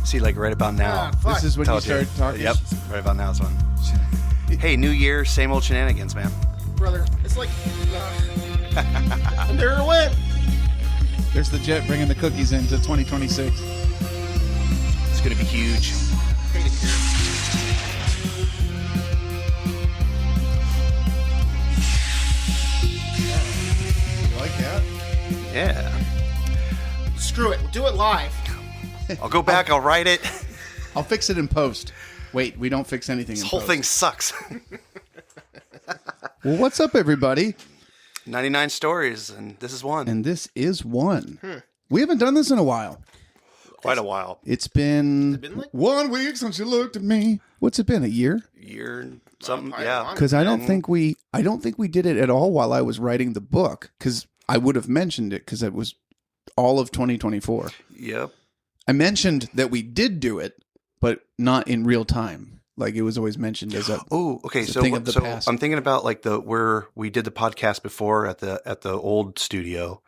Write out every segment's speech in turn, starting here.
See, like right about now. This is when you Told start talking. Yep, right about now is when. Hey, new year, same old shenanigans, man. Brother, it's like... there it went. There's the jet bringing the cookies into 2026. It's going to be huge. You like that? Yeah. Screw it. Do it live. I'll go back, I'll write it. I'll fix it in post. Wait, we don't fix anything in This whole post. thing sucks. Well, what's up, everybody? 99 stories, and this is one. And this is one. We haven't done this in a while. Quite a while. It's been, been like- 1 week since you looked at me. What's it been? A year? Year and something, Probably yeah. longer. Because I don't think we did it at all while I was writing the book. Because I would have mentioned it because it was all of 2024. Yep. I mentioned that we did do it, but not in real time. Like it was always mentioned as a Oh, okay. It's a So, thing of the past. I'm thinking about like where we did the podcast before at the old studio.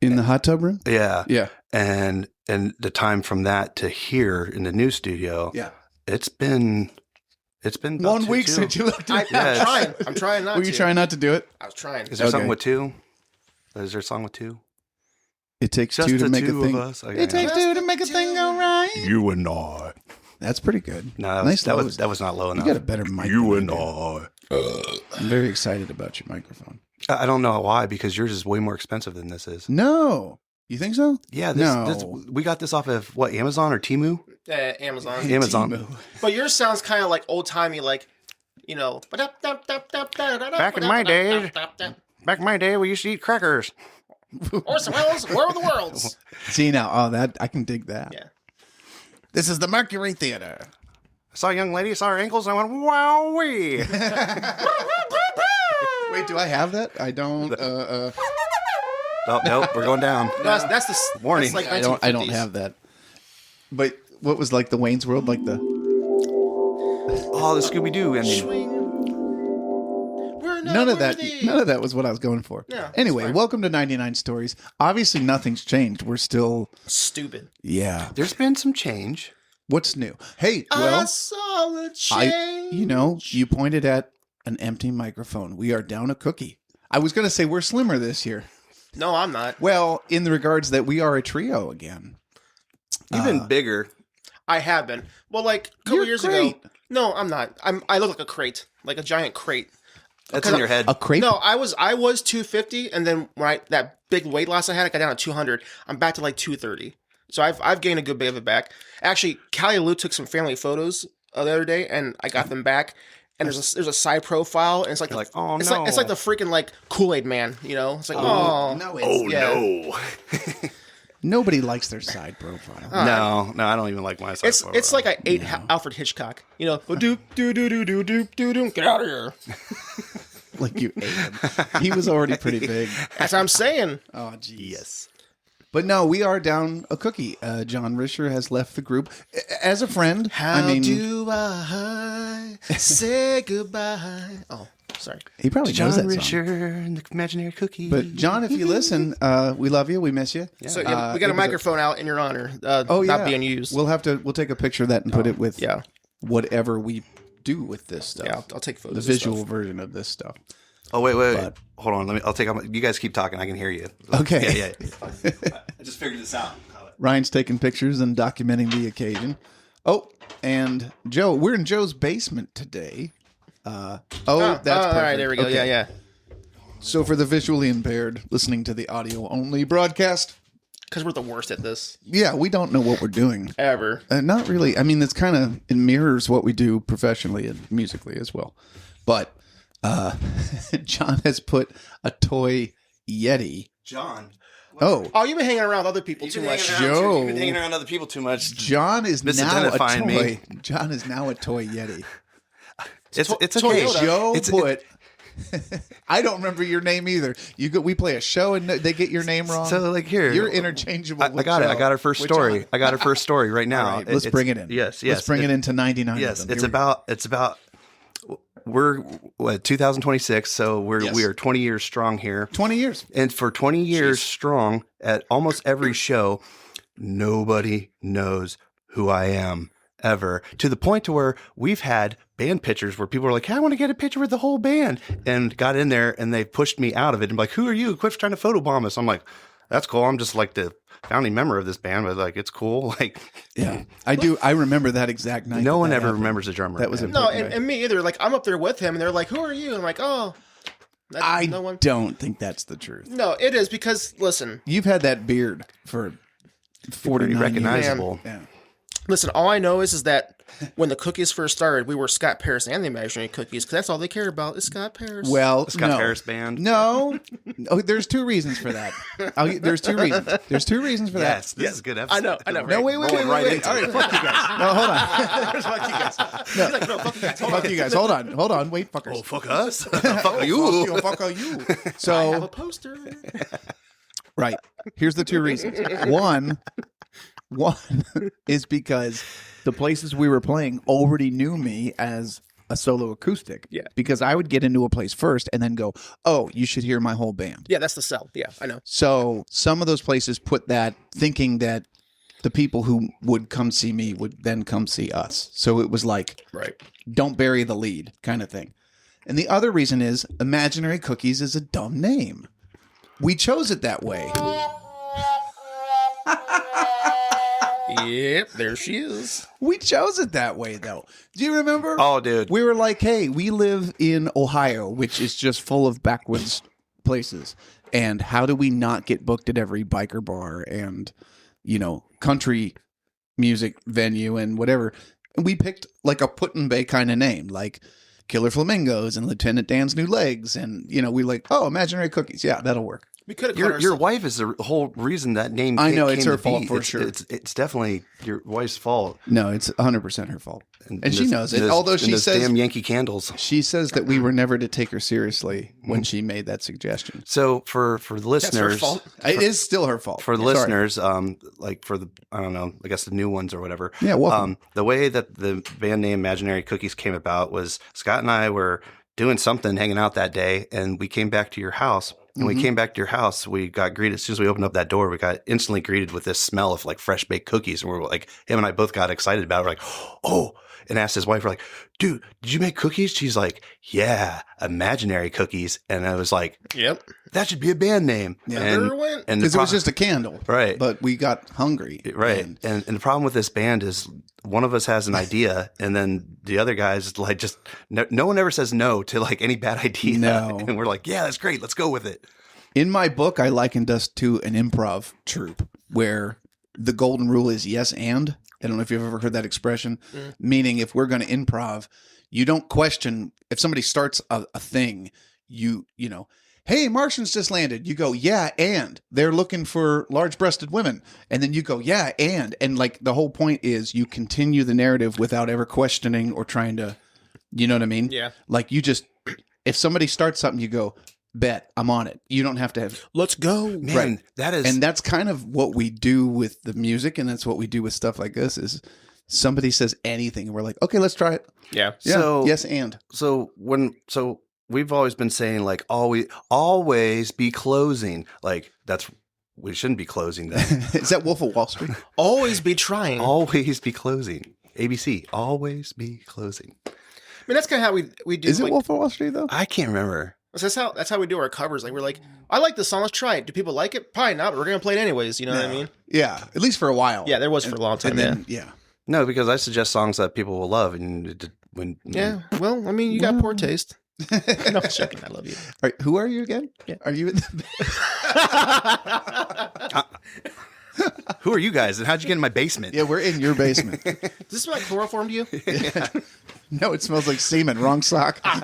in the hot tub room. Yeah. Yeah, And the time from that to here in the new studio. yeah. It's been about 1 week two. since you looked I, at me. Yeah, I'm trying. I'm trying not Were to. you trying not to do it? I was trying. Is there Okay. something with two? Is there a song with two? It takes Just two to the make two a thing. of us. Okay, It takes two to make a thing go right. you and I. That's pretty good. No, Nice that lows. was not low You enough. got a better mic. You than and I I. do. I'm very excited about your microphone. I don't know why, because yours is way more expensive than this is. No, you think so? Yeah, No. we got this off of what, Amazon or Temu? Amazon. Amazon. Temu. But yours sounds kind of like old timey, like, you know. Back in my day. Back in my day, we used to eat crackers. Orson Welles, War of the Worlds. See now, that I can dig that. Yeah. This is the Mercury Theater. I saw a young lady, saw her ankles, and I went, wowee. Wait, do I have that? I don't. Oh, nope, we're going down. No, that's the Warning. That's like I don't 1950s. have that. But what was like the Wayne's World, like the Oh, the Scooby-Doo ending. Swing. We're not none of that. worthy. None of that was what I was going for. Yeah, that's Anyway, fine. welcome to 99 Stories. Obviously, nothing's changed. We're still, Stupid. yeah. There's been some change. What's new? Hey, I well, saw a change. you pointed at an empty microphone. We are down a cookie. I was going to say we're slimmer this year. No, I'm not. Well, in the regards that we are a trio again. You've been bigger. I have been. Well, like a couple You're years great. ago. No, I'm not. I look like a crate, like a giant crate. That's in your head. A crepe. No, I was 250, and then when that big weight loss I had, I got down to 200. I'm back to like 230. So I've gained a good bit of it back. Actually, Callie Lou took some family photos the other day, and I got them back. And there's a side profile, and it's like You're like, oh, it's no. like it's like the freaking like Kool-Aid Man, you know? It's like oh no, Oh, yeah. no. Nobody likes their side profile. No, I don't even like my side. It's like I ate Alfred Hitchcock, you know? Doop doo doo doo doo doop doo doo. Get out of here! Like you ate him. He was already pretty big. That's what I'm saying. Oh, geez. Yes. But no, we are down a cookie. John Risher has left the group as a friend. How I mean, do I say goodbye? Oh, sorry. he probably John knows that song. Risher and the imaginary cookie. But John, if you listen, we love you. We miss you. So yeah, we got it a was microphone out in your honor. Oh yeah, not being used. We'll take a picture of that and put it with yeah, whatever we do with this stuff. yeah. I'll take the photos. visual Of stuff. version of this stuff. oh, wait. But- Hold on. I'll take off. You guys keep talking. I can hear you. Okay. Yeah. I just figured this out. Ryan's taking pictures and documenting the occasion. Oh, and Joe, we're in Joe's basement today. That's perfect. All right, there we go. Okay. Yeah. So for the visually impaired listening to the audio only broadcast, Because we're the worst at this yeah, we don't know what we're doing. ever. Not really. I mean, it mirrors what we do professionally and musically as well. But John has put a toy Yeti. John. Oh, Oh, you've been hanging around with other people too much. Joe. You've been hanging around other people too much. John is now a Misidentifying toy. me. John is now a toy Yeti. It's okay. Toyota. Joe It's- put. I don't remember your name either. We play a show and they get your name wrong. So like here, You're interchangeable. I with got it. I Joe. got our first With story. John. I got our first story right now. All right, let's bring it in. Yes. Let's bring it into 99. Yes, of them. it's Here we about. We're 2026, so Yes. we are 20 years strong here, go. 20 years. and for 20 years strong at almost every show, nobody knows who I am ever, to the point to where we've had band pictures where people are like, hey, I want to get a picture with the whole band, and got in there and they pushed me out of it and like, who are you? Quit trying to photobomb us. I'm like, that's cool. I'm just like the founding member of this band, but like, it's cool. Like, Yeah, I do. I remember that exact night. no one that ever happened. remembers the drummer. That was man. a- No, Right. and me either. Like, I'm up there with him, and they're like, "Who are you?" I'm like, "Oh, I no one." don't think that's the truth. No, it is because listen, You've had that beard for 49 Pretty years. recognizable. Yeah. listen. All I know is that when the Cookies first started, we were Scott Paris and the Imaginary Cookies because that's all they care about is Scott Paris. Well, Scott no. Paris band. No. Oh, there's two reasons for that. There's two reasons. There's two reasons for that. Yes, this is a good episode. I know. No, wait. Rolling right into All right, it. fuck you guys. No, hold on. fuck you guys. He's like, no, fuck you guys. Hold Fuck on. you guys. Hold on. Wait, fuckers. Oh, fuck us. Fuck you. Fuck you. I have a So, poster. right. Here's the two reasons. One is because the places we were playing already knew me as a solo acoustic. Yeah. Because I would get into a place first and then go, oh, you should hear my whole band. Yeah, that's the sell. Yeah, I know. So some of those places put that thinking that the people who would come see me would then come see us. So it was like, Right. don't bury the lead kind of thing. And the other reason is Imaginary Cookies is a dumb name. We chose it that way. Yep, there she is. We chose it that way, though. Do you remember? Oh, dude. We were like, hey, we live in Ohio, which is just full of backwoods places. And how do we not get booked at every biker bar and, country music venue and whatever? And we picked like a Put-in-Bay kind of name, like Killer Flamingos and Lieutenant Dan's New Legs. And, we like, oh, Imaginary Cookies. Yeah, that'll work. We could have Your wife is the whole reason that name. I know, came it's her to fault be. for It's- sure. It's definitely your wife's fault. No, it's 100% her fault. And she this- knows it. this- Although and she those says damn Yankee candles. She says that we were never to take her seriously when she made that suggestion. So for the That's her listeners, fault. It is still her fault. for the Sorry. listeners, like for the I don't know, I guess the new ones or whatever. Yeah, welcome. The way that the band name Imaginary Cookies came about was Scott and I were doing something, hanging out that day, and we came back to your house. And we came back to your house, we got greeted, as soon as we opened up that door, we got instantly greeted with this smell of like fresh baked cookies. And we're like, him and I both got excited about it. We're like, oh, and asked his wife, we're like, dude, did you make cookies? She's like, yeah, Imaginary Cookies. And I was like, Yep. that should be a band name. Yeah. Never went. And the Because it was pro- just a candle. Right. But we got hungry. Right. And And the problem with this band is one of us has an idea and then the other guys like just no one ever says no to like any bad idea. No. And we're like, yeah, that's great. Let's go with it. in my book, I likened us to an improv troupe where the golden rule is yes and. I don't know if you've ever heard that expression. Meaning if we're going to improv, you don't question if somebody starts a thing, you know, hey, Martians just landed. You go, yeah, and they're looking for large-breasted women. And then you go, yeah, and like the whole point is you continue the narrative without ever questioning or trying to, you know what I mean? Yeah. Like you just, if somebody starts something, you go, bet, I'm on it. You don't have to have, Let's go. Man, Right. that is and that's kind of what we do with the music. And that's what we do with stuff like this is somebody says anything and we're like, okay, let's try it. Yeah. Yeah. So- yes. And so we've always been saying like always be closing. Like we shouldn't be closing that. is that Wolf of Wall Street? Always be trying. Always be closing. ABC, always be closing. I mean, that's kind of how we do. Is it like, Wolf of Wall Street though? I can't remember. That's how we do our covers. Like we're like, I like this song. Let's try it. Do people like it? Probably not. But we're gonna play it anyways. You know what I mean? Yeah. At least for a while. Yeah, there was for a long time. And then, yeah. No, because I suggest songs that people will love, and Yeah. Well, I mean, you got poor taste. No, I'm joking. I love you. All right, who are you again? Yeah. Are you in the Who are you guys, and how'd you get in my basement? Yeah, we're in your basement. Does this smell like chloroform to you? No, it smells like semen. Wrong sock. I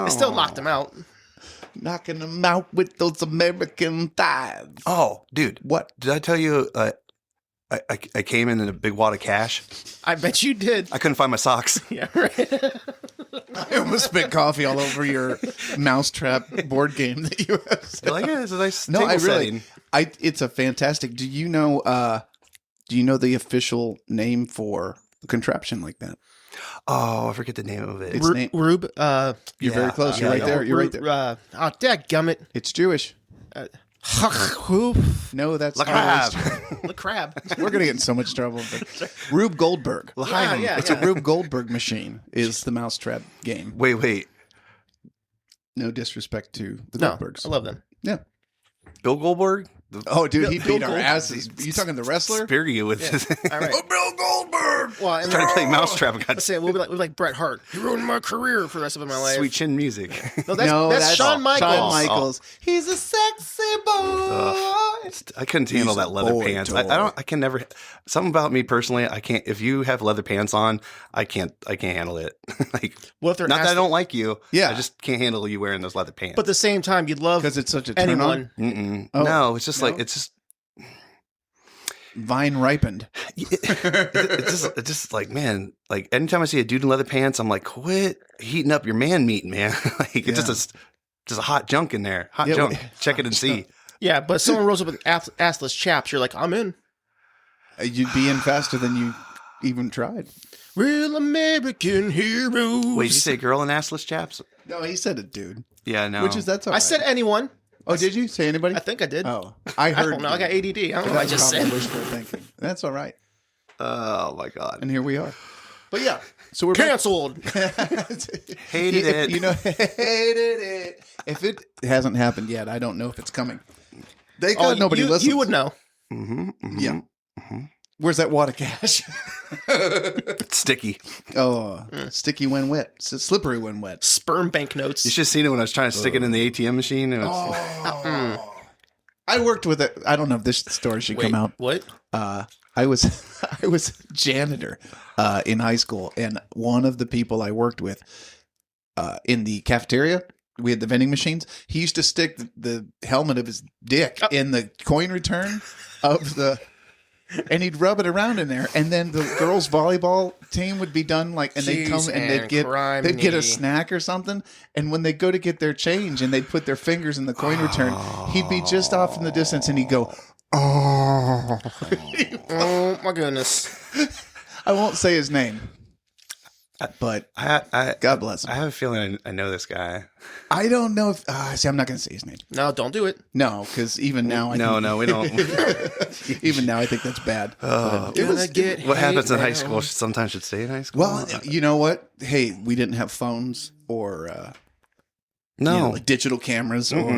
still knocked him out. Knocking them out with those American thighs. Oh, dude, What? did I tell you? I came in a big wad of cash. I bet you did. I couldn't find my socks. Yeah, right. I almost spit coffee all over your mousetrap board game that you have. You're like, yeah, this is a nice No, table I really. setting. It's a fantastic. Do you know the official name for a contraption like that? Oh, I forget the name of it. It's name- Rube. You're very close. You're yeah, right yeah. there. You're right there. Oh, dadgummit. It's Jewish. No, that's Le always- Crab. The crab. We're gonna get in so much trouble. But Rube Goldberg. Yeah. It's a Rube Goldberg machine. Is the mousetrap game? Wait. No disrespect to the No, Goldbergs. I love them. Yeah. Bill Goldberg? Oh, dude, he Bill beat our Goldberg. asses. You talking the wrestler? Spare you with All right. Bill Goldberg. Well, and trying to play Mousetrap. Got let's say we'll be like Bret Hart. He ruined my career for the rest of my life. sweet chin music. No, that's Shawn Michaels. Shawn Michaels. He's a sexy boy. I couldn't handle He's that a leather boy pants. toy. I can never. Something about me personally, I can't. If you have leather pants on, I can't handle it. Like, What if they're not that I ass- don't like you. Yeah. I just can't handle you wearing those leather pants. But at the same time, you'd love Because it's such a turn anyone. on. Oh, no, it's just no? like it's just. Vine ripened. It's just like, man, like anytime I see a dude in leather pants, I'm like, quit heating up your man meat, man. Like it's just a hot junk in there. Hot Yeah, junk. well, Check it and see. Yeah, but if someone rolls up with assless chaps, you're like, I'm in. You'd be in faster than you even tried. Real American heroes. Wait, did you say girl in assless chaps? No, he said it, dude. Yeah, no. Which is that's all I right. said anyone. Oh, did you say anybody? I think I did. Oh, I I heard. don't know. I got ADD. I don't know what I That's just probably said. wishful thinking. That's all right. Oh my god. And here we are. But yeah, so we're back. Canceled. Hated it. You know, hated it. If it hasn't happened yet, I don't know if it's coming. Thank God nobody listens. You would know. Yeah. Where's that water cache? It's sticky. Oh, sticky when wet. Slippery when wet. Sperm bank notes. You should have seen it when I was trying to stick it in the ATM machine. It was, I worked with it. I don't know if this story should Wait, come out. what? I was janitor in high school, and one of the people I worked with in the cafeteria, we had the vending machines. He used to stick the helmet of his dick in the coin return of the, and he'd rub it around in there. And then the girls' volleyball team would be done, like, and they'd come Jeez, and and they'd get a criminy. snack or something. And when they go to get their change and they'd put their fingers in the coin return, he'd be just off in the distance and he'd go, "Oh." Oh my goodness. I won't say his name, but I God bless him. have a feeling I know this guy. I don't know if. See, I'm not going to say his name. No, don't do it. No, because even now, No, we don't. even now, I think that's bad. It was get What happens in high hate school now. sometimes should stay in high school. Well, you know what? Hey, we didn't have phones or no. like digital cameras or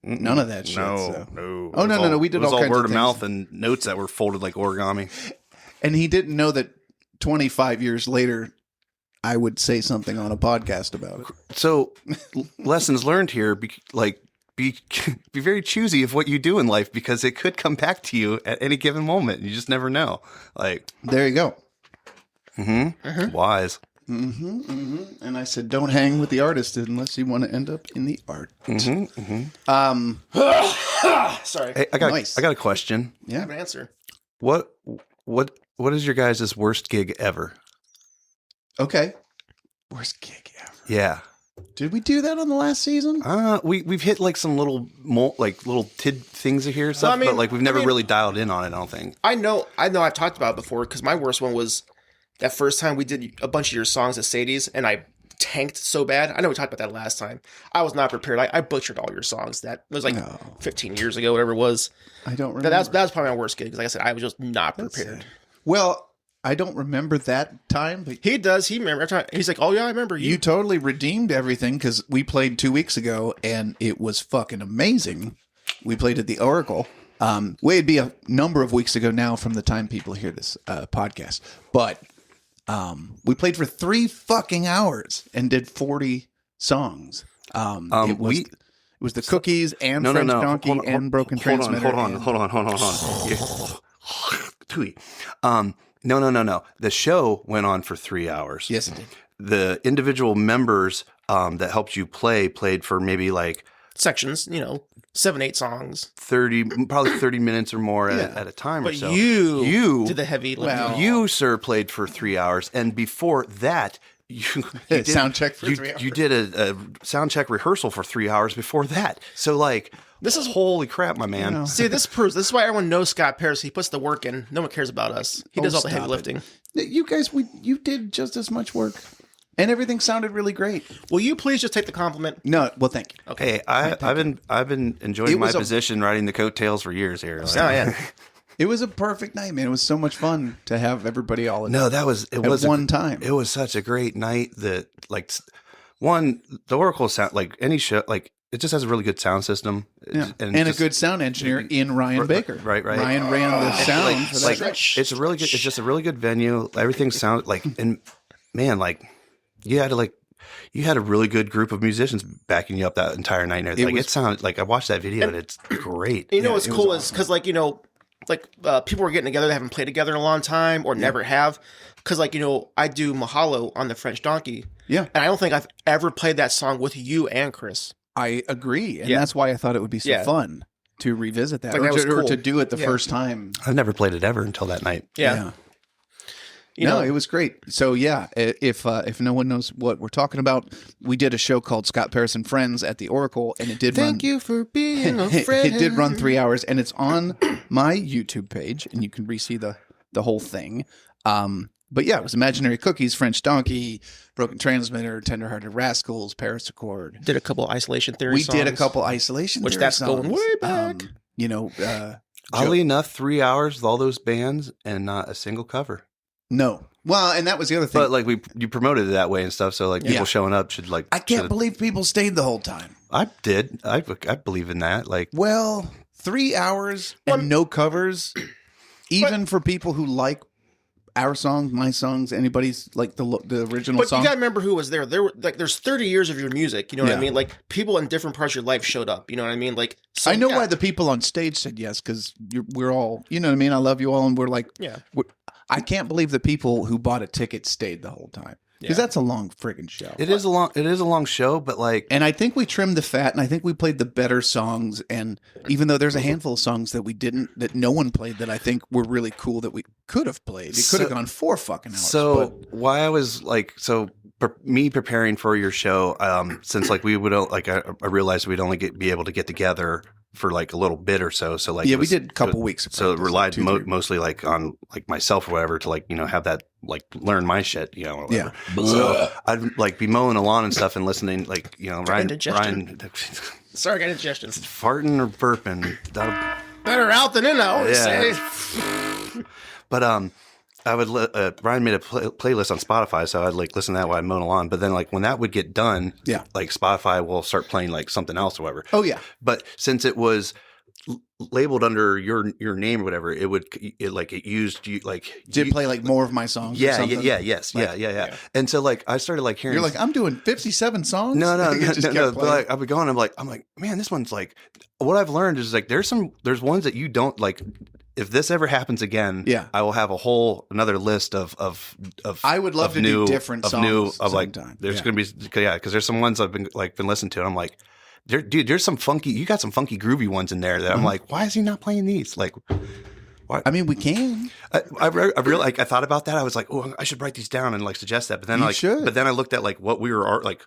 none of that shit. No, so. no. Oh, It was no. We did it was all kinds of word of things. mouth and notes that were folded like origami. And he didn't know that 25 years later, I would say something on a podcast about it. So, lessons learned here: be very choosy of what you do in life because it could come back to you at any given moment. You just never know. Like, There you go. wise. And I said, don't hang with the artist unless you want to end up in the art. Sorry. Hey, I Nice. got a question. I have an answer. What is your guys' worst gig ever? Okay. Worst gig ever. Yeah. Did we do that on the last season? We've hit like some little little tid things here and stuff, I mean- but like we've never I mean- really dialed in on it. I don't think. I know I've talked about it before because my worst one was that first time we did a bunch of your songs at Sadie's and I tanked so bad. I know we talked about that last time. I was not prepared. I butchered all your songs. That was like 15 years ago, whatever it was. I don't remember. That was probably my worst gig because, like I said, I was just not prepared. Well, I don't remember that time, but He does. He remember. Every time, he's like, "Oh yeah, I remember you." you totally redeemed everything because we played 2 weeks ago and it was fucking amazing. We played at the Oracle. It'd be a number of weeks ago now from the time people hear this podcast, but we played for 3 fucking hours and did 40 songs. It was the Cookies and French Donkey and Broken Transmitter. Hold on. Tui. No. The show went on for 3 hours. Yes, it did. The individual members that helped you played for maybe like sections, 7-8 songs. 30 minutes or more at a time But or so. you did the heavy lifting. Well, You, sir, played for 3 hours, and before that, you did, Sound check for 3 hours. You did a sound check rehearsal for 3 hours before that. So, like, This is- holy crap, my man. See, this is why everyone knows Scott Paris. He puts the work in. No one cares about us. He does all the heavy stop it. lifting. You guys, you did just as much work. And everything sounded really great. Will you please just take the compliment? No, well, thank you. Okay. Hey, I've been enjoying my position riding the coattails for years here. Oh, yeah. It was a perfect night, man. It was so much fun to have everybody all at one time. It was such a great night that like one, the Oracle sound, like any show, like it just has a really good sound system. Yeah. And a good sound engineer in Ryan Baker. Right. Ryan ran the sound for that like, stretch. it's just a really good venue. Everything sounds like, and man, like you had a really good group of musicians backing you up that entire night. And it sounded like I watched that video and it's great. You know what's cool is because like, you know, like people were getting together that haven't played together in a long time or never have. Because like, you know, I do Mahalo on the French Donkey. Yeah. And I don't think I've ever played that song with you and Chris. I agree. And that's why I thought it would be so fun to revisit that, Like, or to do it the first time. I've never played it ever until that night. Yeah. You know, it was great. So yeah, if no one knows what we're talking about, we did a show called Scott Paris and Friends at the Oracle, and it did Thank you for being a friend. It did run 3 hours, and it's on my YouTube page, and you can re-see the whole thing. But yeah, it was Imaginary Cookies, French Donkey, Broken Transmitter, Tenderhearted Rascals, Paris Accord. Did a couple Isolation Theory songs. We did a couple Isolation Which Theory that's songs. going way back. You know, Oddly enough, 3 hours with all those bands and not a single cover. no. Well, and that was the other thing. But like you promoted it that way and stuff, so like people showing up should like. I can't believe people stayed the whole time. I did. I believe in that. Like, Well, 3 hours and no covers, even for people who like our songs, my songs, anybody's like the original But song. you gotta remember who was there. There were like there's 30 years of your music. You know what I mean? Like people in different parts of your life showed up. You know what I mean? Like I know why the people on stage said yes, because we're all, you know what I mean? I love you all, and we're like, I can't believe the people who bought a ticket stayed the whole time, because that's a long friggin' show. it is a long show, but like, And I think we trimmed the fat, and I think we played the better songs. And even though there's a handful of songs that no one played, that I think were really cool that we could have played. It could have gone 4 fucking hours. so why I was like, me preparing for your show, since like we would like I realized we'd only be able to get together for like a little bit or so. So like, we did a couple weeks. So it relied mostly like on like myself or whatever to like, you know, have that like learn my shit, you know, or whatever. So I'd like be mowing the lawn and stuff and listening, like, you know, Ryan Sorry, I got indigestion. farting or burping. Better out than in, I always say. But I would Ryan made a playlist on Spotify, so I'd like listen to that while I mow the lawn. But then like when that would get done, like Spotify will start playing like something else or whatever. Oh yeah. But since it was labeled under your name or whatever, it used you like did play like more of my songs. Yeah, or something? Yeah. And so like I started like hearing. You're like, I'm doing 57 songs. No. But like I would go on. I'm like, man, this one's like. What I've learned is like there's ones that you don't like. If this ever happens again, I will have another list of. I would love to do different songs. There's going to be because there's some ones I've been listening to, and I'm like, there's some funky. You got some funky groovy ones in there that I'm like, why is he not playing these? Like, why? I mean, we can. I really like. I thought about that. I was like, oh, I should write these down and like suggest that. But then but then I looked at like what we were like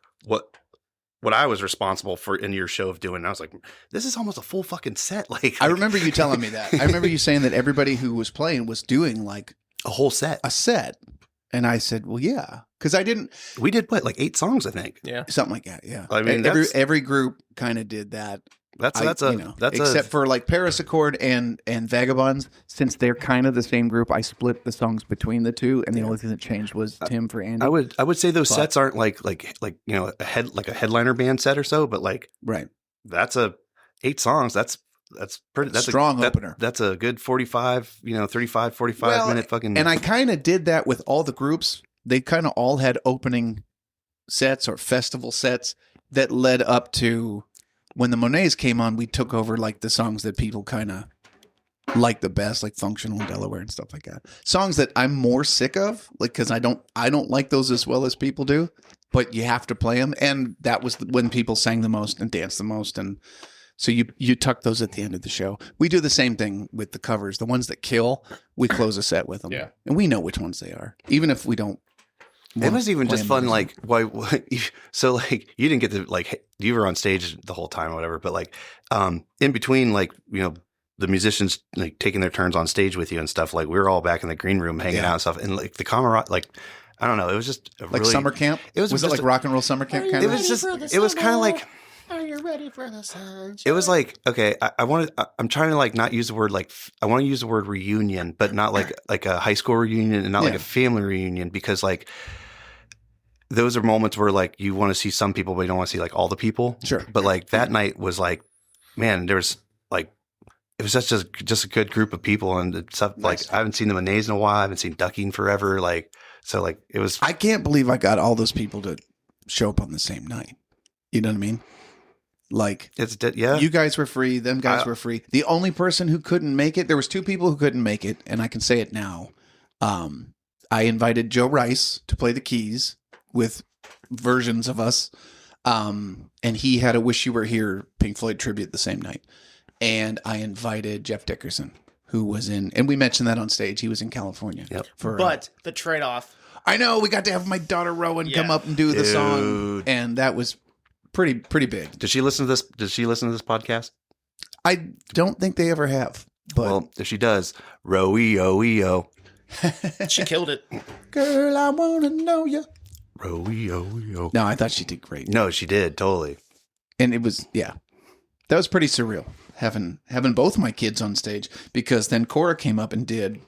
what I was responsible for in your show of doing. And I was like, this is almost a full fucking set. Like I remember you telling me that. I remember you saying that everybody who was playing was doing like a whole set. And I said, well, yeah. Because we did play like 8 songs, I think. Yeah. Something like that. Yeah. I mean, every group kind of did that. Except for like Paris Accord and Vagabonds, since they're kind of the same group, I split the songs between the two, and the only thing that changed was Tim for Andy. I would say those sets aren't like you know a headliner band set or so, but like that's 8 songs. That's pretty. That's strong opener. That's a good 45 minute fucking. And I kind of did that with all the groups. They kind of all had opening sets or festival sets that led up to. When the Monets came on, we took over like the songs that people kind of like the best, like Functional and Delaware and stuff like that. Songs that I'm more sick of, like because I don't like those as well as people do, but you have to play them. And that was when people sang the most and danced the most, and so you tuck those at the end of the show. We do the same thing with the covers, the ones that kill. We close a set with them, and we know which ones they are, even if we don't. It was even just fun, like why. So like you didn't get to like you were on stage the whole time or whatever, but like in between, like you know the musicians like taking their turns on stage with you and stuff. Like we were all back in the green room hanging out and stuff, and like the camaraderie, like I don't know. It was just a Like really, summer camp? It was it just like a- rock and roll summer camp kind It of? was just. It was kind of like. Are you ready for the sunshine? It was like, okay, I'm trying to like not use the word like, I want to use the word reunion, but not like a high school reunion and not like Yeah. a family reunion, because like those are moments where like you want to see some people, but you don't want to see like all the people. Sure. But like that night was like, man, there was like, it was just a good group of people and stuff. Nice. Like I haven't seen the Monets in a while. I haven't seen Ducky in forever. Like, so like it was, I can't believe I got all those people to show up on the same night. You know what I mean? Like, yeah. you guys were free, them guys were free. The only person who couldn't make it, there was 2 people who couldn't make it, and I can say it now. I invited Joe Rice to play the keys with versions of us, and he had a "Wish You Were Here" Pink Floyd tribute the same night. And I invited Jeff Dickerson, who was in, and we mentioned that on stage. He was in California. Yep. But the trade-off. I know we got to have my daughter Rowan come up and do the song, and that was pretty big. Did she listen to this? Did she listen to this podcast? I don't think they ever have. But Well, if she does, row-ee-oh-ee-oh. She killed it. girl, I wanna know you. Row-ee-oh-ee-oh. No, I thought she did great, No, she did totally. and it was that was pretty surreal having both my kids on stage, because then Cora came up and did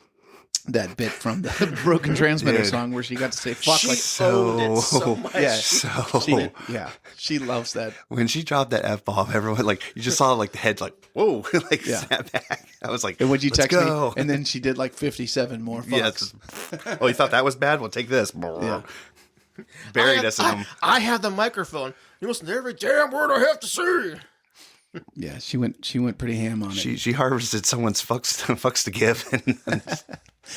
that bit from the Broken Transmitter Dude. song where she got to say fuck She like owned it so much. yeah So she loves that. when she dropped that F-bomb, everyone like you just saw like the head like whoa like Yeah. snap back. I was like, And when you let's text go. me, and then she did like 57 more fucks. Yes. Oh, you thought that was bad? Well, take this. Yeah. Buried us in them. I have the microphone. You listen to every damn word I have to say. Yeah, she went pretty ham on it. She harvested someone's fucks to give and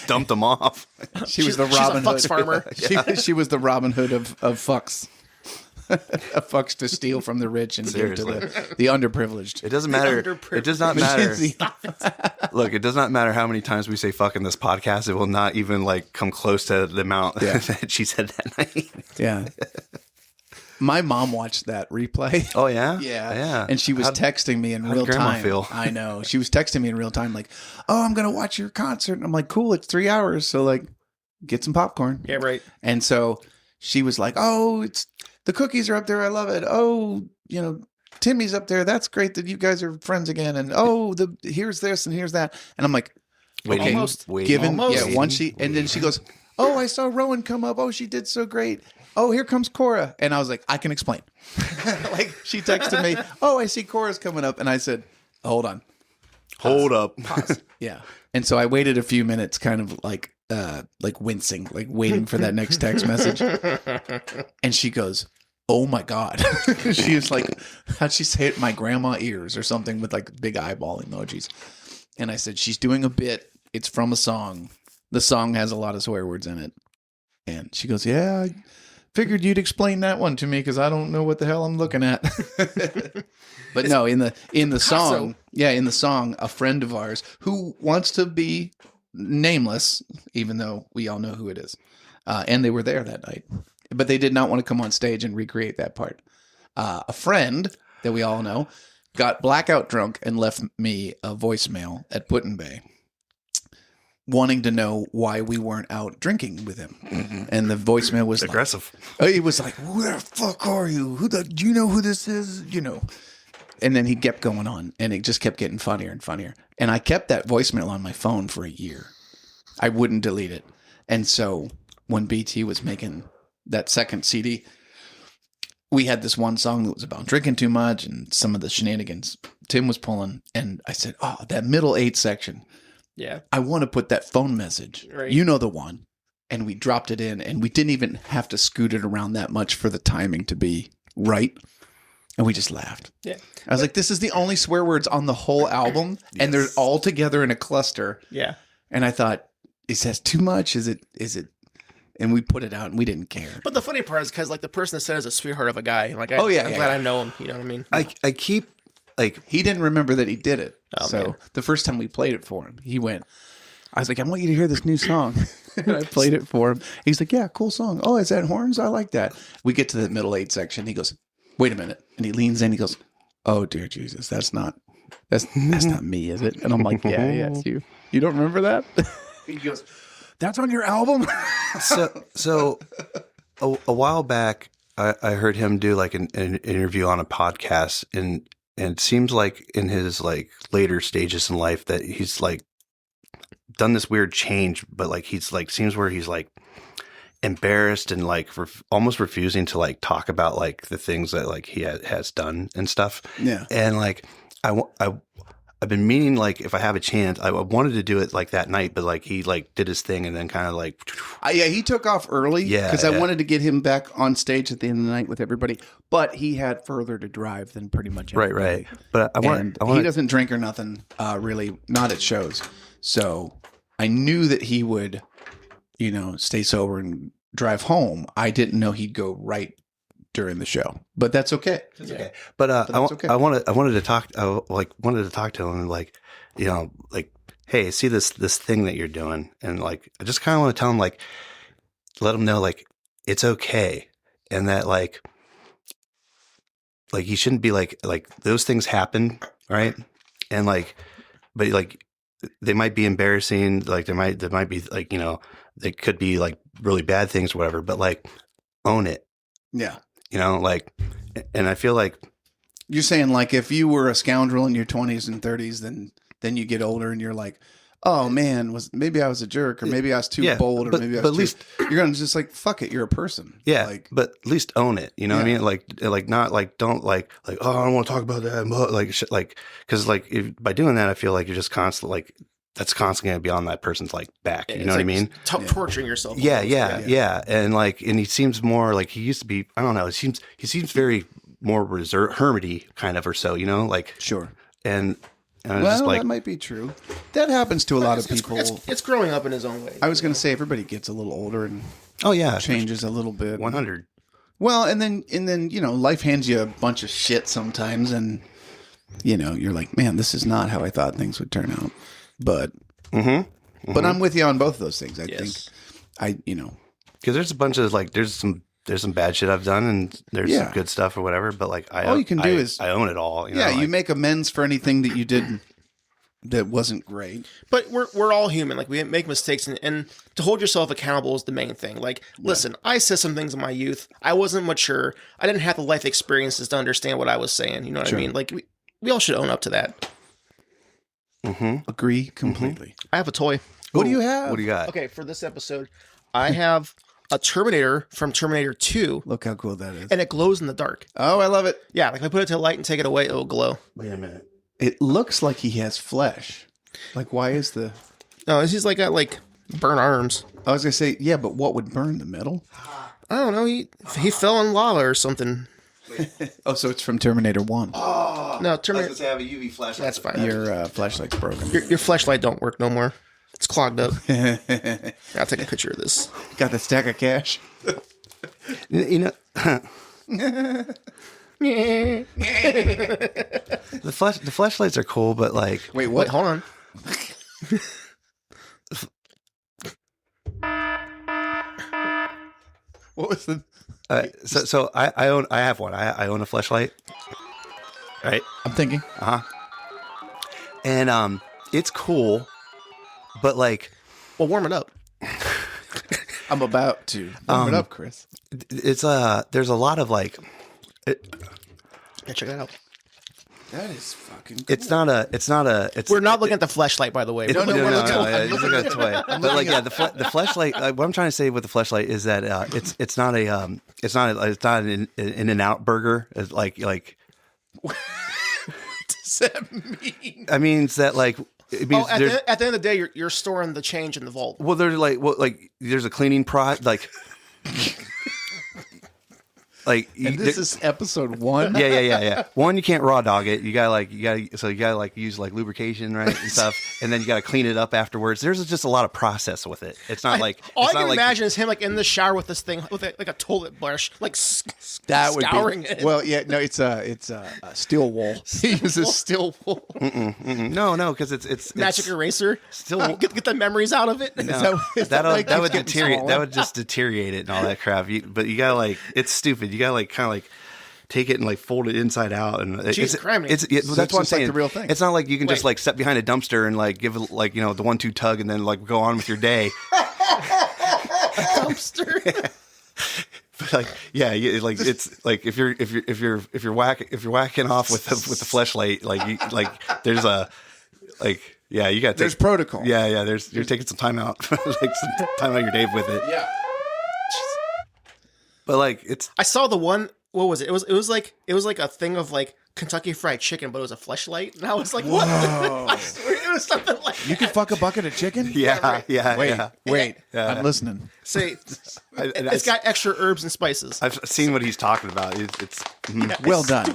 dumped them off. She was the she's a Robin fucks Hood farmer. She was the Robin Hood of fucks. A fucks to steal from the rich and give to the underprivileged. It doesn't matter. It does not matter. Mackenzie. Look, it does not matter how many times we say fuck in this podcast. It will not even like come close to the amount that she said that night. Yeah. My mom watched that replay. Oh yeah, Yeah. And she was texting me in real Grandma time. feel? I know. She was texting me in real time, like, "Oh, I'm gonna watch your concert." And I'm like, "Cool, it's 3 hours, so like, get some popcorn." Yeah, right. And so she was like, "Oh, it's the cookies are up there. I love it. Oh, Timmy's up there. That's great that you guys are friends again. And oh, here's this and here's that." And I'm like, Waiting, Almost. waiting, and then she goes, "Oh, I saw Rowan come up. Oh, she did so great. Oh, here comes Cora." And I was like, "I can explain." Like she texted me, "Oh, I see Cora's coming up." And I said, "Hold on." Hold up. Yeah. And so I waited a few minutes, kind of like wincing, like waiting for that next text message. And she goes, "Oh my God." She was like, how'd she say it? "My grandma ears" or something, with like big eyeball emojis. And I said, "She's doing a bit. It's from a song. The song has a lot of swear words in it." And she goes, "Yeah, I figured you'd explain that one to me because I don't know what the hell I'm looking at." But no, in the song, a friend of ours who wants to be nameless, even though we all know who it is, and they were there that night, but they did not want to come on stage and recreate that part. A friend that we all know got blackout drunk and left me a voicemail at Put-in Bay, wanting to know why we weren't out drinking with him. And the voicemail was Aggressive. He was like, "Who the fuck are you? Do you know who this is? And then he kept going on, and it just kept getting funnier and funnier. And I kept that voicemail on my phone for a year. I wouldn't delete it. And so when BT was making that second CD, we had this one song that was about drinking too much and some of the shenanigans Tim was pulling. And I said, "Oh, that middle 8 section. Yeah. I want to put that phone message. Right. You know the one." And we dropped it in, and we didn't even have to scoot it around that much for the timing to be right. And we just laughed. Yeah. I was like, this is the only swear words on the whole album, and they're all together in a cluster. Yeah. And I thought, is that too much? Is it? And we put it out, and we didn't care. But the funny part is because like the person that said is a sweetheart of a guy. Like, Oh, yeah, I'm yeah, glad yeah. I know him. You know what I mean? I keep like He didn't remember that he did it. Oh, So man. the first time we played it for him, he went, I was like, "I want you to hear this new song." And I played it for him. He's like, "Yeah, cool song. Oh, is that horns? I like that." We get to the middle 8 section. He goes, "Wait a minute." And he leans in. He goes, "Oh, dear Jesus, that's not me, is it?" And I'm like, "Yeah, it's you. You don't remember that?" He goes, That's on your album? So a while back, I heard him do like an interview on a podcast, and it seems like in his like later stages in life that he's like done this weird change, but like he's like seems where he's like embarrassed and like almost refusing to like talk about like the things that like he has done and stuff. Yeah. And like I've been meaning, like, if I have a chance, I wanted to do it like that night, but like he like did his thing and then kind of like, Yeah, he took off early because I Yeah. wanted to get him back on stage at the end of the night with everybody. But he had further to drive than pretty much everybody. right. But I And want he doesn't drink or nothing, really, not at shows. So I knew that he would, stay sober and drive home. I didn't know he'd go right during the show, but that's okay. It's okay. But that's okay. I wanted to talk. I wanted to talk to him, and like, like, hey, I see this thing that you're doing, and like, I just kind of want to tell him, like, let him know, like, it's okay, and that like he shouldn't be like those things happen, right? And like, but like, they might be embarrassing, like there might be like, they could be like really bad things, or whatever. But like, own it. Yeah. Like, and I feel like You're saying like if you were a scoundrel in your 20s and 30s, then you get older and you're like, oh man, maybe I was a jerk, or maybe I was too bold, or maybe I was at least you're gonna just like fuck it, you're a person. yeah, Like, but at least own it. You know what I mean? Like not like don't like oh, I don't want to talk about that, like shit, like because like by doing that, I feel like you're just constantly like that's constantly going to be on that person's like back. You know what I mean? Torturing yourself. Yeah. And like, and he seems more like he used to be. I don't know. He seems very more reserved, hermity kind of, or so. Like sure. And I was Well, just like, that might be true. That happens to a lot of people. It's growing up in his own way. I was going to say everybody gets a little older and oh yeah, changes a little bit. 100. Well, and then life hands you a bunch of shit sometimes, and you're like, man, this is not how I thought things would turn out. But but I'm with you on both of those things. I think because there's a bunch of like there's some bad shit I've done, and there's some good stuff or whatever. But like all you can do is I own it all. You make amends for anything that you did that wasn't great. But we're all human. Like, we make mistakes, and to hold yourself accountable is the main thing. Like, listen, I said some things in my youth. I wasn't mature. I didn't have the life experiences to understand what I was saying. You know what I mean? Like, we all should own up to that. Agree completely. I have a toy. What do you have? What do you got? Okay, for this episode, I have a Terminator from Terminator 2, Look how cool that is. and it glows in the dark. Oh, I love it. Yeah, like if I put it to the light and take it away, it'll glow. Wait a minute. It looks like he has flesh. Like, why is the... No, he's like got like burnt arms. I was going to say, yeah, but what would burn the metal? I don't know. He fell in lava or something. Oh, so it's from Terminator 1. No, Terminator. Say I have a UV flashlight. That's fine. Your flashlight's broken. Your flashlight don't work no more. It's clogged up. I'll take a picture of this. Got the stack of cash. The flashlights are cool, but like Wait, Wait, what? hold on. What was the... so I have one. I own a flashlight. Right? I'm thinking. And it's cool, but like Well, warm it up. I'm about to. Warm it up, Chris. it's there's a lot of like Yeah, check that out. That is fucking cool. it's not a We're not looking at the flashlight, by the way. No, we're looking- yeah, you're looking at the toy. But like, yeah, the flashlight. What I'm trying to say with the flashlight is that it's not an in and out burger. It's like What does that mean? I mean, it's that like it means At there's the end of the day, you're storing the change in the vault. well, there's like there's a cleaning like. Like And this is episode 1? yeah. One, you can't raw dog it. You gotta like use like lubrication, right, and stuff, and then you gotta clean it up afterwards. There's just a lot of process with it. It's not like All it's I not can like, imagine is him like in the shower with this thing, with like a toilet brush, like That would scouring be... it. Well, yeah, no, it's a steel wool. He uses steel wool. no, because it's magic eraser. still Get the memories out of it. no, that would getting deteriorate. smaller? That would just deteriorate it and all that crap. But you gotta like it's stupid. You gotta like kind of like take it and like fold it inside out and Jeez, criminy. it's So that's it's what I'm just like saying. the real thing. It's not like you can just Wait. like step behind a dumpster and like give it like the 1-2 tug and then like go on with your day. Dumpster. But like, yeah, like it's like if you're whacking off with the fleshlight, there's a like, yeah, you got There's protocol. Yeah, you're taking some time out, like some time out of your day with it. Yeah. But like it's I saw the one. What was it? It was like a thing of like Kentucky Fried Chicken, but it was a fleshlight, and I was like, what? I swear it was something like You can fuck a bucket of chicken? yeah. Wait. Yeah. I'm listening. say it's got extra herbs and spices. I've seen what he's talking about. It's Well done.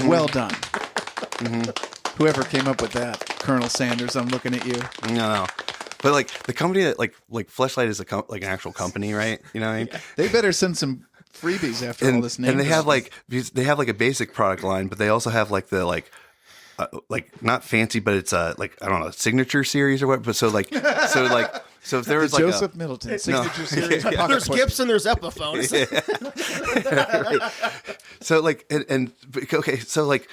Well done. Whoever came up with that, Colonel Sanders, I'm looking at you. no. But like the company that like Fleshlight is like an actual company, right? You know what I mean? They better send some freebies after all this name. And they have like a basic product line, but they also have like the like not fancy, but it's like I don't know, signature series or what. But so if there was like Joseph Middleton signature series. Yeah. Pocket There's pussy. Gibson, there's Epiphones. so like okay, so like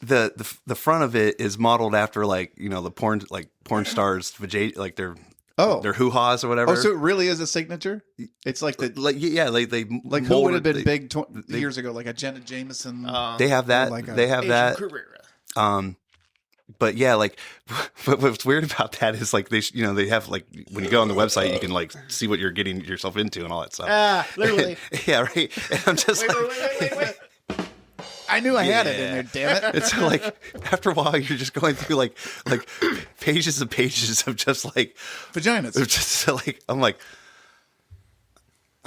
the front of it is modeled after like the porn stars like their hoo-ha's or whatever. Oh, so it really is a signature? It's like the like yeah, they like who would have been big years ago, like a Jenna Jameson. They have that. like a they have Asian that. Carrera. But yeah, like what's weird about that is like they have like when you go on the website you can like see what you're getting yourself into and all that stuff. Literally. Yeah, right. And I'm just Wait. I knew I had it in there, damn it. it's like after a while you're just going through like pages and pages of just like Vaginas. just like I'm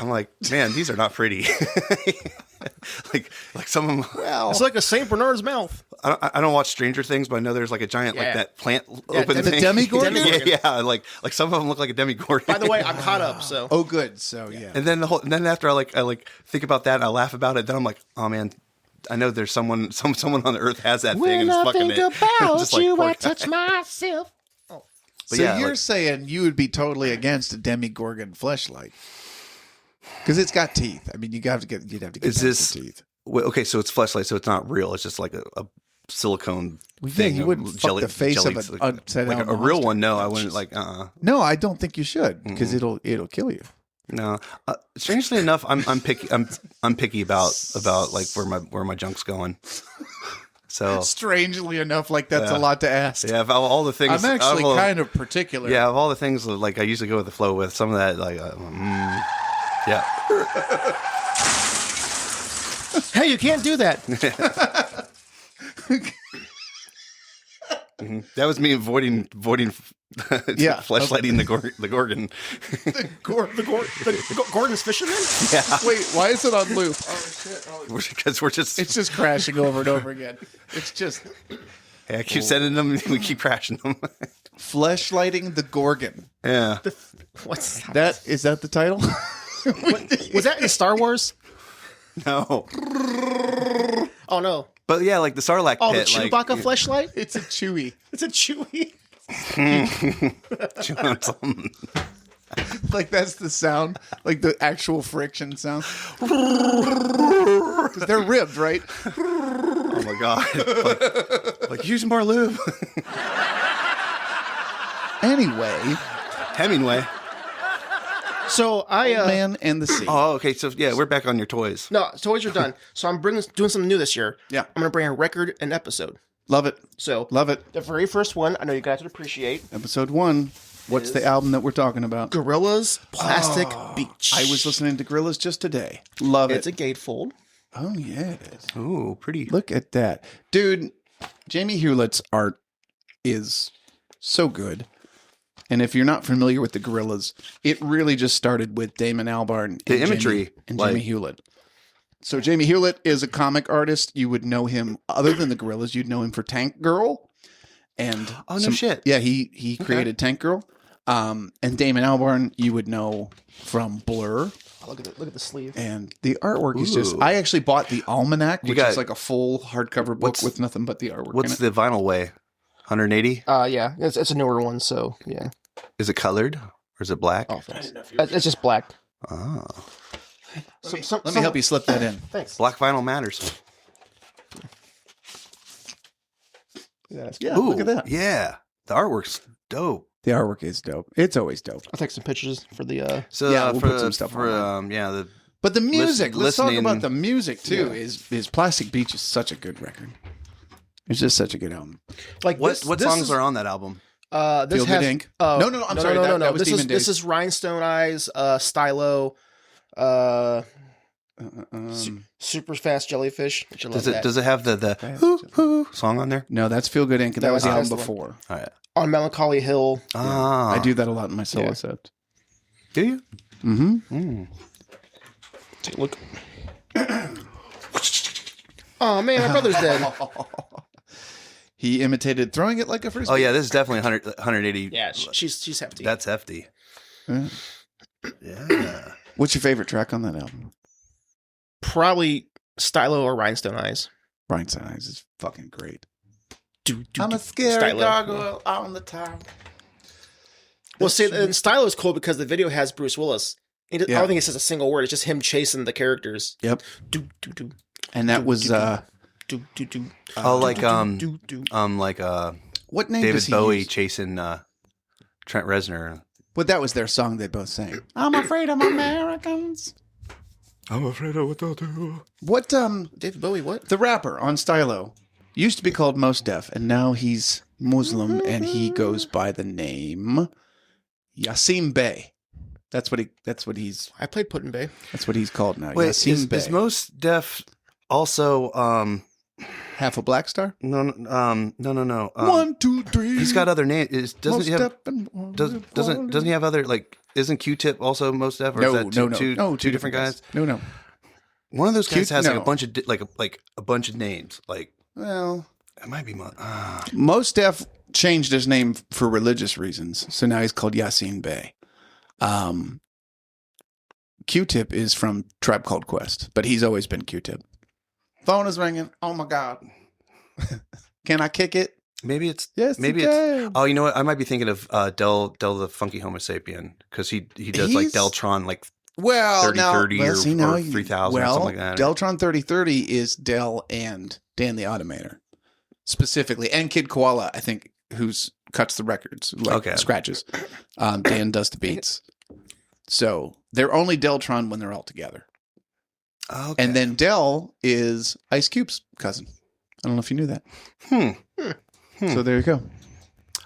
like, man, these are not pretty. like some of them. Well, It's like a Saint Bernard's mouth. I don't watch Stranger Things, but I know there's like a giant like Yeah. that plant Yeah, open the thing. Demigorgon? Yeah, like some of them look like a demigorgon. By the way, I'm caught up, so. oh, good. So yeah. And then after I think about that and I laugh about it, then I'm like, oh man, I know there's someone on the earth has that thing and is fucking it. I'm just like, poor guy. myself. But So yeah, you're like- saying you would be totally against a Demigorgon fleshlight because it's got teeth. I mean, you'd have to get Is past this- the teeth. Well, okay, so it's fleshlight, so it's not real. It's just like a silicone Well, yeah, thing. you wouldn't fuck the face of an upside like down a real monster. one. No, I wouldn't like. No, I don't think you should because it'll kill you. No. Strangely enough, I'm picky. I'm picky about like where my junk's going. So Strangely enough, like that's a lot to ask. yeah, of all the things, I'm actually of all- kind of particular. Yeah, of all the things like I usually go with the flow with, some of that like yeah. Hey, you can't do that. That was me avoiding Yeah. fleshlighting the Gorgon. Gordon's fisherman? Yeah, Wait, why is it on loop? Oh shit! Oh, because we're just. it's just crashing over and over again. It's just I keep sending them, and we keep crashing them. fleshlighting the Gorgon. Yeah, What's That is that the title? Was that in Star Wars? no, Oh, no. but yeah, like the Sarlacc Oh, pit, the like, Chewbacca fleshlight? It's a Chewy. It's a Chewie. chewing on something. Like that's the sound, like the actual friction sound. Because they're ribbed, right? Oh my god! Like use more lube. Anyway, Hemingway. So I Man and the Sea. Oh, okay. So yeah, we're back on your toys. no, toys are done. So I'm doing something new this year. Yeah. I'm gonna bring a record and episode. Love it. So Love it. the very first one, I know you guys would appreciate. Episode 1. What's the album that we're talking about? Gorillas Plastic Beach. I was listening to Gorillaz just today. Love It's it. a gatefold. Oh yeah, it is. Ooh, pretty. Look at that, dude. Jamie Hewlett's art is so good. And if you're not familiar with the Gorillaz, it really just started with Damon Albarn The and imagery, and like- Jamie Hewlett. So Jamie Hewlett is a comic artist. You would know him other than the Gorillaz. You'd know him for Tank Girl, and Oh, no shit. Yeah, he created Tank Girl. And Damon Albarn, you would know from Blur, Oh, look at the sleeve. and the artwork is just. Ooh. I actually bought the Almanac, which got- is like a full hardcover book What's- with nothing but the artwork. What's in it. the vinyl weigh? 180? Yeah, it's a newer one. So yeah. Is it colored or is it black? Oh, thanks. It's just black. Oh, Let me help you slip that in. Thanks. black vinyl matters. Yeah, Ooh, look at that. Yeah, the artwork's dope. The artwork is dope. It's always dope. I'll take some pictures for the. So Yeah, we'll for put some stuff for online. the But the music, let's talk listening- about the music too. Yeah. Is Plastic Beach is such a good record. It's just such a good album. Like what this, what this songs is, are on that album? This Feel Good has, Inc. No, I'm sorry, that was this Demon is Days. this is Rhinestone Eyes, Stylo, Super Fast Jellyfish. Which I love Does it that. does it have the Fast hoo, Jelly- hoo song on there? No, that's Feel Good Inc. That was the was album the one. before. All right. On Melancholy Hill? Ah, I do that a lot in my solo Yeah. set. Do you? Mm-hmm. Take a look. Oh man, my brother's dead. He imitated throwing it like a frisbee. Oh yeah, this is definitely 180. Yeah, she's hefty. That's hefty. Yeah. Yeah. What's your favorite track on that album? Probably Stylo or Rhinestone Eyes. Brian Eyes is fucking great. I'm a gargoyle on the top. Well, see, and Stylo is cool because the video has Bruce Willis. I Yeah. don't think it says a single word. It's just him chasing the characters. Yep. Do do do And that was do do do. Oh, like do do. what name David does he Bowie use? chasing Trent Reznor. But that was their song they both sang. I'm afraid of Americans. I'm afraid of what they'll do. What David Bowie, what? the rapper on Stylo used to be called Mos Def, and now he's Muslim and he goes by the name Yassim Bey. That's what he's I played Put in Bay. called now. Wait, Yassim Bey. is Most Def also Half a Black Star? no. 1, 2, 3. He's got other names. Doesn't Mos he have Def and doesn't he have other, like, isn't Q-Tip also Most Def, or is that two different guys? No. One of those guys has like no. a bunch of like a bunch of names. Like, Well, it might be Mos Def changed his name for religious reasons, so now he's called Yassin Bey. Q-Tip is from Tribe Called Quest, but he's always been Q-Tip. Phone is ringing. Oh my God. Can I kick it? maybe it's Yes, maybe you it's can. oh, you know what? I might be thinking of Del the Funky Homo Sapien, because he does like He's- Deltron, like Well, 3030 now, or, well, see, now or you- 3000 or something like that. Deltron 3030 is Del and Dan the Automator specifically, and Kid Koala, I think, who's cuts the records, like Okay. scratches. Dan does the beats. So they're only Deltron when they're all together. Okay. And then Del is Ice Cube's cousin. I don't know if you knew that. So there you go.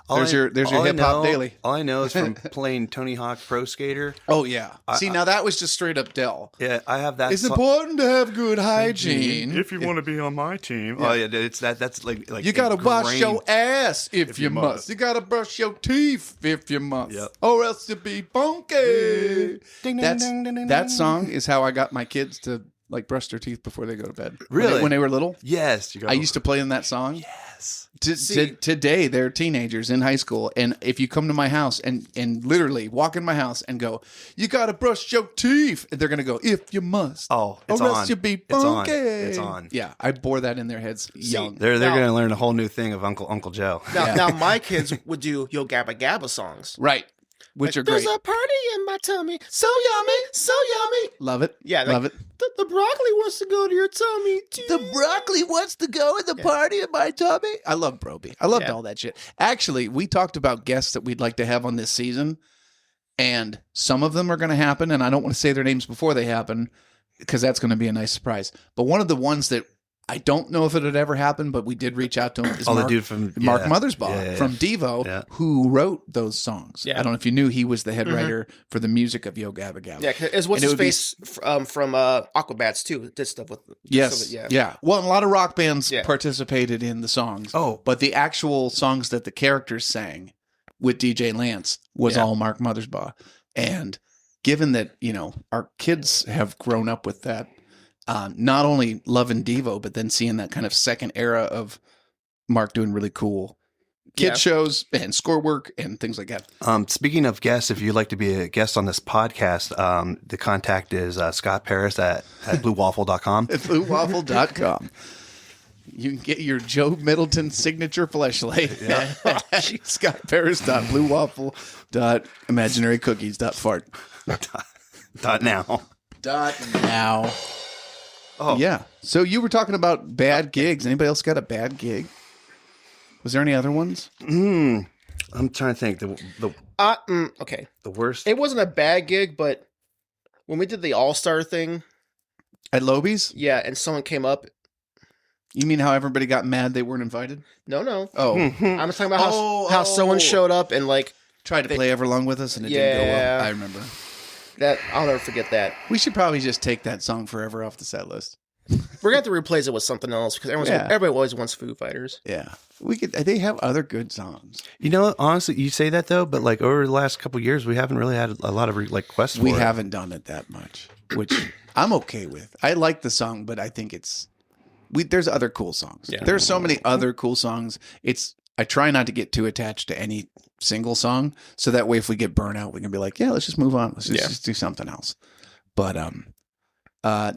There's your all I hip hop know- daily. All I know is from playing Tony Hawk Pro Skater. Oh yeah. See, now that was just straight up Del. Yeah, I have that. It's important to have good hygiene. If you want to be on my team. Oh yeah, it's that's like You gotta wash ingrained. your ass if you you must. must. You gotta brush your teeth if you must. Yep. Or else you be funky. Ding, ding, That's ding, ding, ding, that ding. song is how I got my kids to like brush their teeth before they go to bed. Really? When they were little, Yes, you got I used to play them that song. Yes. Today they're teenagers in high school, and if you come to my house and literally walk in my house and go, you gotta brush your teeth, they're gonna go, if you must. Oh, it's or else on. you be It's on. funky. It's on. Yeah, I bore that in their heads young. They're Now- going to learn a whole new thing of Uncle Joe. Now my kids would do Yo Gabba Gabba songs. Right. Which are There's great. a party in my tummy, so yummy, so yummy. Love it. Yeah, Love like, it. The broccoli wants to go to your tummy too. Broccoli wants to go in the party in my tummy. I love Broby. I loved Yeah. all that shit. Actually, we talked about guests that we'd like to have on this season, and some of them are going to happen, and I don't want to say their names before they happen because that's going to be a nice surprise. But one of the ones that I don't know if it would ever happen, but we did reach out to him is Oh, Mark, the dude from Mark yeah. Mothersbaugh Yeah, yeah, from yeah. Devo, Yeah. who wrote those songs. Yeah. I don't know if you knew he was the head writer for the music of Yo Gabba Gabba. Yeah, as what's And it his would be- face from Aquabats too. Did stuff with Yes. yeah. Yeah. Well, a lot of rock bands Yeah. participated in the songs. Oh. But the actual songs that the characters sang with DJ Lance was Yeah. all Mark Mothersbaugh. And given that, our kids have grown up with that, not only loving Devo, but then seeing that kind of second era of Mark doing really cool kid Yeah. shows and score work and things like that. Speaking of guests, if you'd like to be a guest on this podcast, the contact is Scott Paris at bluewaffle.com. At bluewaffle.com. You can get your Joe Middleton signature fleshlight at scottparis.bluewaffle.imaginarycookies.fart. .now. .now. Oh. Yeah. So you were talking about bad gigs. Anybody else got a bad gig? Was there any other ones? I'm trying to think. Okay. The worst. It wasn't a bad gig, but when we did the All-Star thing, At Lobies? yeah, and someone came up. You mean how everybody got mad they weren't invited? No. Oh, I'm just talking about how someone showed up and like tried to play Everlong with us and it didn't go Yeah. well. I remember. that. I'll never forget that. We should probably just take that song forever off the set list. We're gonna have to replace it with something else because everybody always wants Foo Fighters. Yeah, we could. They have other good songs. You know, honestly, you say that though, but like over the last couple of years, we haven't really had a lot of requests. For We it. haven't done it that much, which I'm okay with. I like the song, but I think there's other cool songs. Yeah. There's so many other cool songs. I try not to get too attached to any single song, so that way if we get burnt out, we can be like, yeah, let's just move on. Let's just do something else. But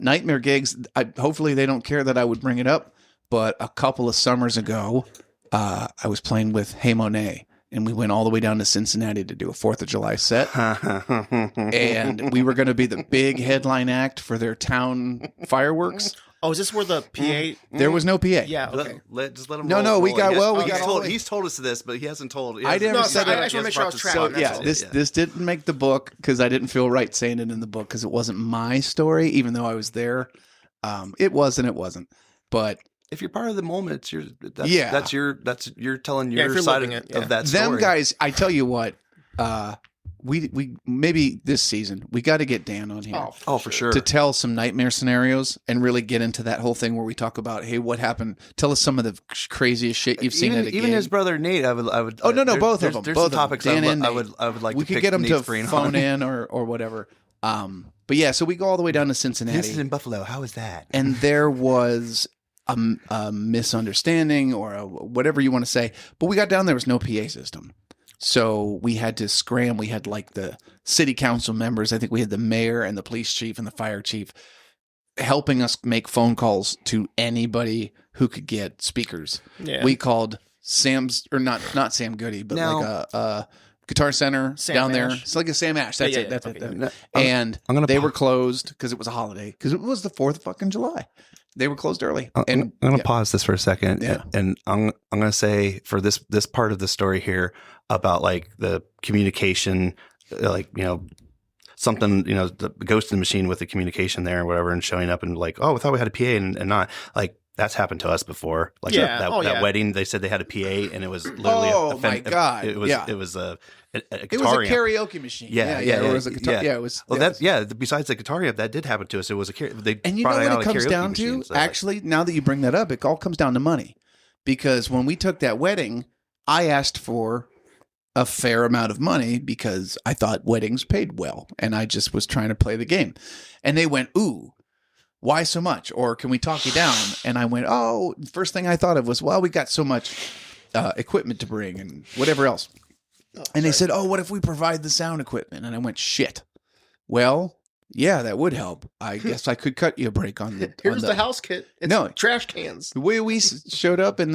Nightmare gigs, hopefully they don't care that I would bring it up, but a couple of summers ago, I was playing with Hey Monet, and we went all the way down to Cincinnati to do a 4th of July set. And we were going to be the big headline act for their town fireworks. Oh, is this where the PA? There was no PA. Yeah. Okay. Just let him. No, roll, no, we roll. got- He has- well, we he's got all told, the way- he's told us this, but he hasn't told. I never No, said I it. just want to make sure I was So tracking. yeah, that's all. this didn't make the book because I didn't feel right saying it in the book because it wasn't my story, even though I was there. It was and it wasn't. But If you're part of the moment, it's your. Yeah. That's you're telling Yeah, if your you're side of, living it, yeah. of that story. them guys, I tell you what, we maybe this season we got to get Dan on here. Oh, for sure. To tell some nightmare scenarios and really get into that whole thing where we talk about, hey, what happened? Tell us some of the craziest shit you've seen even, at a gig. even his brother Nate, I would. Oh, no, both of there's- them. There's Both some of them. topics Dan I and would like. we to could pick get them Nate's to brain phone on. in or whatever. But yeah, so we go all the way down to This is Cincinnati, in Buffalo. How is that? and there was a misunderstanding or whatever you want to say. But we got down there was no PA system. So we had to scram. We had like the city council members. I think we had the mayor and the police chief and the fire chief helping us make phone calls to anybody who could get speakers. Yeah. We called Sam's, or not Sam Goody, but No. like a Guitar Center Sam down there. Ash. It's like a Sam Ash. That's Yeah, it. yeah, That's okay. it. No, And I'm gonna they pa- were closed because it was a holiday. Because it was the 4th of fucking July. They were closed early. I'm And going to yeah. pause this for a second, Yeah. and I'm going to say for this part of the story here about like the communication, like something the ghost in the machine with the communication there or whatever, and showing up and like, oh, I thought we had a PA and not like. That's happened to us before. Like Yeah. that Oh, yeah. wedding, they said they had a PA, and it was literally. Oh, my God. It was. Yeah. It was a It was a karaoke machine. Yeah, It was a guitar. Yeah, it was. Well, yeah. besides the guitar amp, that did happen to us. It was a they And you know brought what out it a comes karaoke down machine, to? so, like, Actually, now that you bring that up, it all comes down to money. Because when we took that wedding, I asked for a fair amount of money because I thought weddings paid well. And I just was trying to play the game. And they went, ooh, why so much? Or can we talk you down? And I went, oh, first thing I thought of was, well, we got so much equipment to bring and whatever else. And they said, oh, what if we provide the sound equipment? And I went, shit. Well, yeah, that would help. I guess I could cut you a break on the. Here's the house kit. It's No. trash cans. The way we showed up in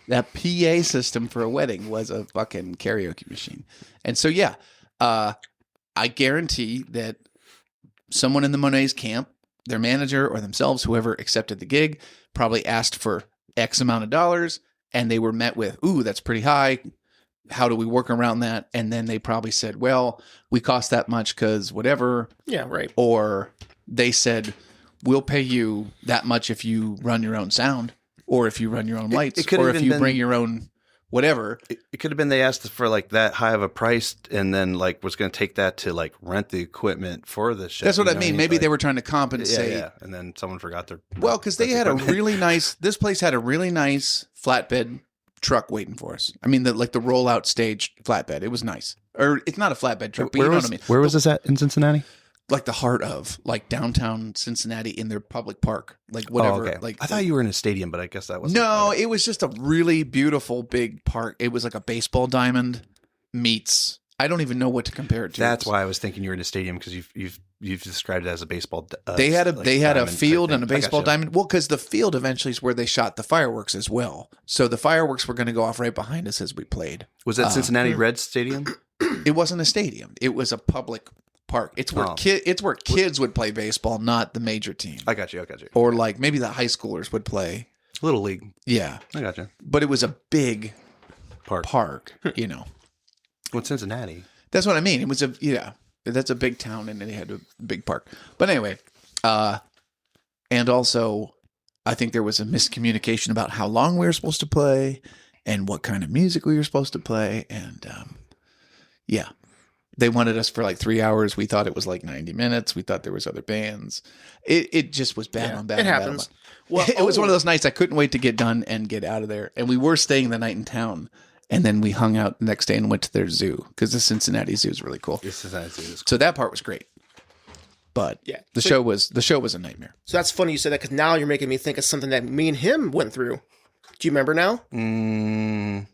that PA system for a wedding was a fucking karaoke machine. And so, yeah, I guarantee that someone in the Monet's camp, their manager or themselves, whoever accepted the gig, probably asked for X amount of dollars, and they were met with, ooh, that's pretty high. How do we work around that? And then they probably said, well, we cost that much because whatever. Yeah, right. Or they said, we'll pay you that much if you run your own sound, or if you run your own lights, it could or have if even you been- bring your own whatever. It could have been they asked for like that high of a price, and then like was going to take that to like rent the equipment for the show. That's what you I know mean. Maybe Like, they were trying to compensate. yeah, and then someone forgot their. Well, because they rent had a equipment. really nice. This place had a really nice flatbed truck waiting for us. I mean, the rollout stage flatbed. It was nice. Or it's not a flatbed truck, but you know what I mean. Where was this at in Cincinnati? Like the heart of like downtown Cincinnati in their public park, like whatever. Oh, okay. Like I thought you were in a stadium, but I guess that was No, it was just a really beautiful big park. It was like a baseball diamond meets. I don't even know what to compare it to. That's why I was thinking you were in a stadium, because you've described it as a baseball. They had a like they had a diamond type field thing. and a I baseball gotcha. diamond. Well, because the field eventually is where they shot the fireworks as well. So the fireworks were going to go off right behind us as we played. Was that Cincinnati Reds Stadium? It wasn't a stadium. It was a public park. It's where Oh. it's where kids would play baseball, not the major team. I got you. Or like maybe the high schoolers would play. Little League. Yeah, I got you. but it was a big Park. park. You know. Well, Cincinnati. That's what I mean. It was that's a big town, and they had a big park. But anyway, and also, I think there was a miscommunication about how long we were supposed to play and what kind of music we were supposed to play. And yeah, they wanted us for like 3 hours. We thought it was like 90 minutes. We thought there was other bands. It just was bad on bad. It on happens. Bad on. Well, It was one of those nights I couldn't wait to get done and get out of there. And we were staying the night in town. And then we hung out the next day and went to their zoo because the Cincinnati Zoo is really cool. The Cincinnati Zoo is cool. So that part was great. But Yeah. the show was a nightmare. So that's funny you said that because now you're making me think of something that me and him went through. Do you remember now? In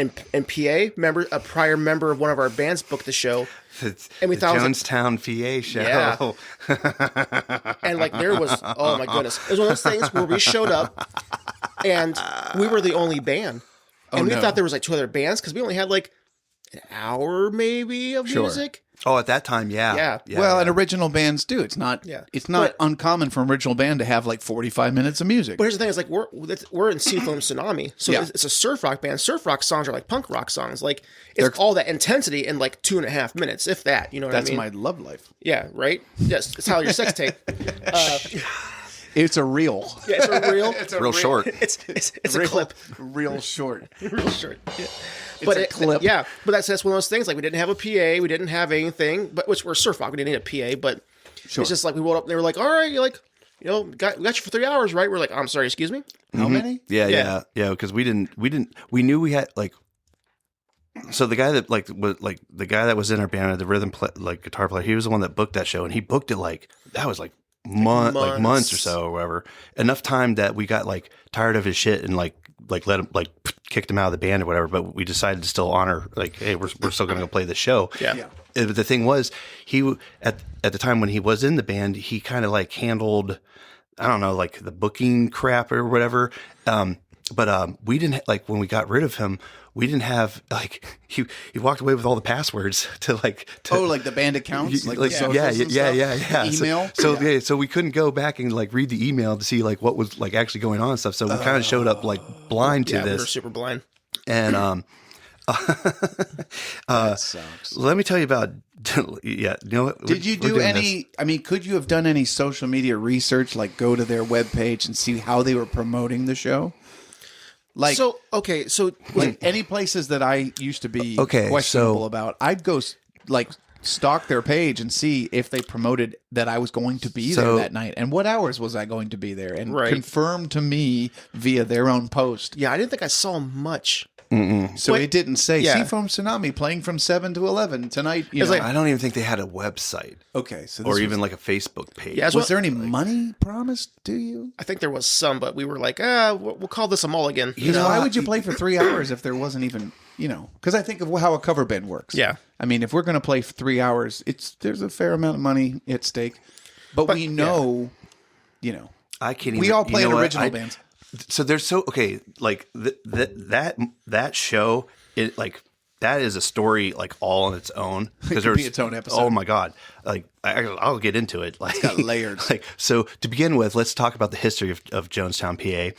PA, remember a prior member of one of our bands booked the show, and we thought it was Jonestown, PA show. Yeah. And like there was, oh my goodness, it was one of those things where we showed up, and we were the only band, and we thought there was like 2 other bands because we only had like an hour maybe of music. Oh, at that time, yeah. Well, and original bands do. It's not uncommon for an original band to have like 45 minutes of music. But here's the thing: is like we're in Seafoam Tsunami, so it's a surf rock band. Surf rock songs are like punk rock songs. Like it's all that intensity in like 2.5 minutes, if that. You know what I mean? That's my love life. Yeah, right. Yes, it's how your sex tape. It's a reel. Yeah, it's a reel. It's a Real short. It's a clip. Real short. Real short. Yeah. But a clip. Yeah, but that's one of those things. Like we didn't have a PA, we didn't have anything. But which we're surf rock, we didn't need a PA. But it's just like we rolled up and they were like, "All right, you're like, we got you for 3 hours, right?" We're like, "I'm sorry, excuse me." How many? Yeah. Because we knew we had like. So the guy that the guy that was in our band, the guitar player, he was the one that booked that show, and he booked it like that was like months or so or whatever. Enough time that we got like tired of his shit and like let him kicked him out of the band or whatever. But we decided to still honor hey, we're still going to go play the show. Yeah. But the thing was, he at the time when he was in the band, he kind of like handled, I don't know, like the booking crap or whatever. But we didn't when we got rid of him, we didn't have he walked away with all the passwords to the band accounts, yeah. Email. So we couldn't go back and read the email to see what was actually going on and stuff. So we kind of showed up blind to Yeah, we this. were super blind. And That sucks. let me tell you about what? Did you do any? I mean, could you have done any social media research, like go to their webpage and see how they were promoting the show? Like any places that I used to be questionable about, I'd go stalk their page and see if they promoted that I was going to be there that night and what hours was I going to be there, and confirm to me via their own post. Yeah, I didn't think I saw much. So it didn't say Seafoam Tsunami playing from 7 to 11 tonight. I don't even think they had a website. Okay, so or even like a Facebook page. Yeah, was there any money promised to you? I think there was some, but we were like, we'll call this a mulligan. Why would you play for 3 hours if there wasn't even, because I think of how a cover band works. Yeah. I mean, if we're going to play for 3 hours, there's a fair amount of money at stake. But we know, I can't even. We all play in original bands. So there's that show, that is a story all on its own, because there's its own episode. Oh my god! I'll get into it. It's got layers. So to begin with, let's talk about the history of Jonestown, PA.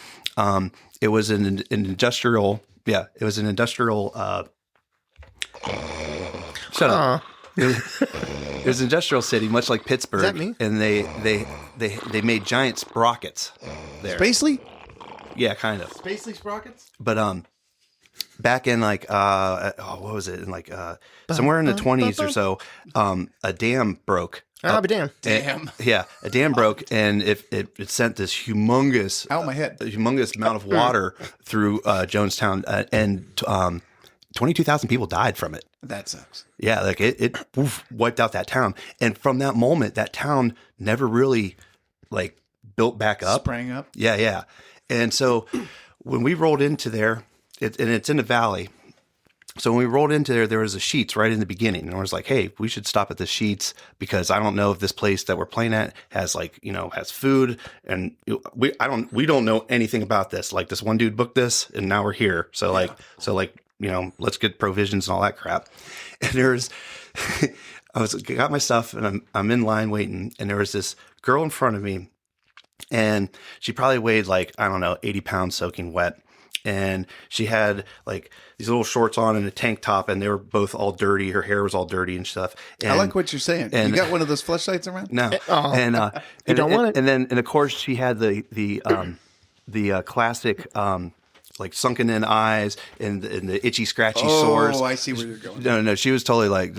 It was an industrial. Yeah, it was an industrial. Shut up. It was an industrial city, much like Pittsburgh. Is that me? And they made giant sprockets there. Spacely? Yeah, kind of. Spacely sprockets? But back in what was it? In somewhere in the 20s or so, a dam broke. I'll be damned. Damn. A dam broke, and it sent this humongous out my head, a humongous amount of water through Jonestown, and 22,000 people died from it. That sucks. Yeah, it wiped out that town, and from that moment, that town never really built back up, sprang up. Yeah. And so when we rolled into there, and it's in the valley. So when we rolled into there was a Sheets right in the beginning, and I was like, "Hey, we should stop at the Sheets because I don't know if this place that we're playing at has has food, and we don't know anything about this. This one dude booked this, and now we're here. So let's get provisions and all that crap." And there's, got my stuff, and I'm in line waiting, and there was this girl in front of me, and she probably weighed 80 pounds soaking wet. and she had like these little shorts on and a tank top, and they were both all dirty. Her hair was all dirty and stuff. And, I like what you're saying. and- You got one of those fleshlights around? no, Oh. and You don't want it. and of course she had the classic like sunken in eyes and the itchy scratchy sores. Oh, I see where you're going. No, she was totally like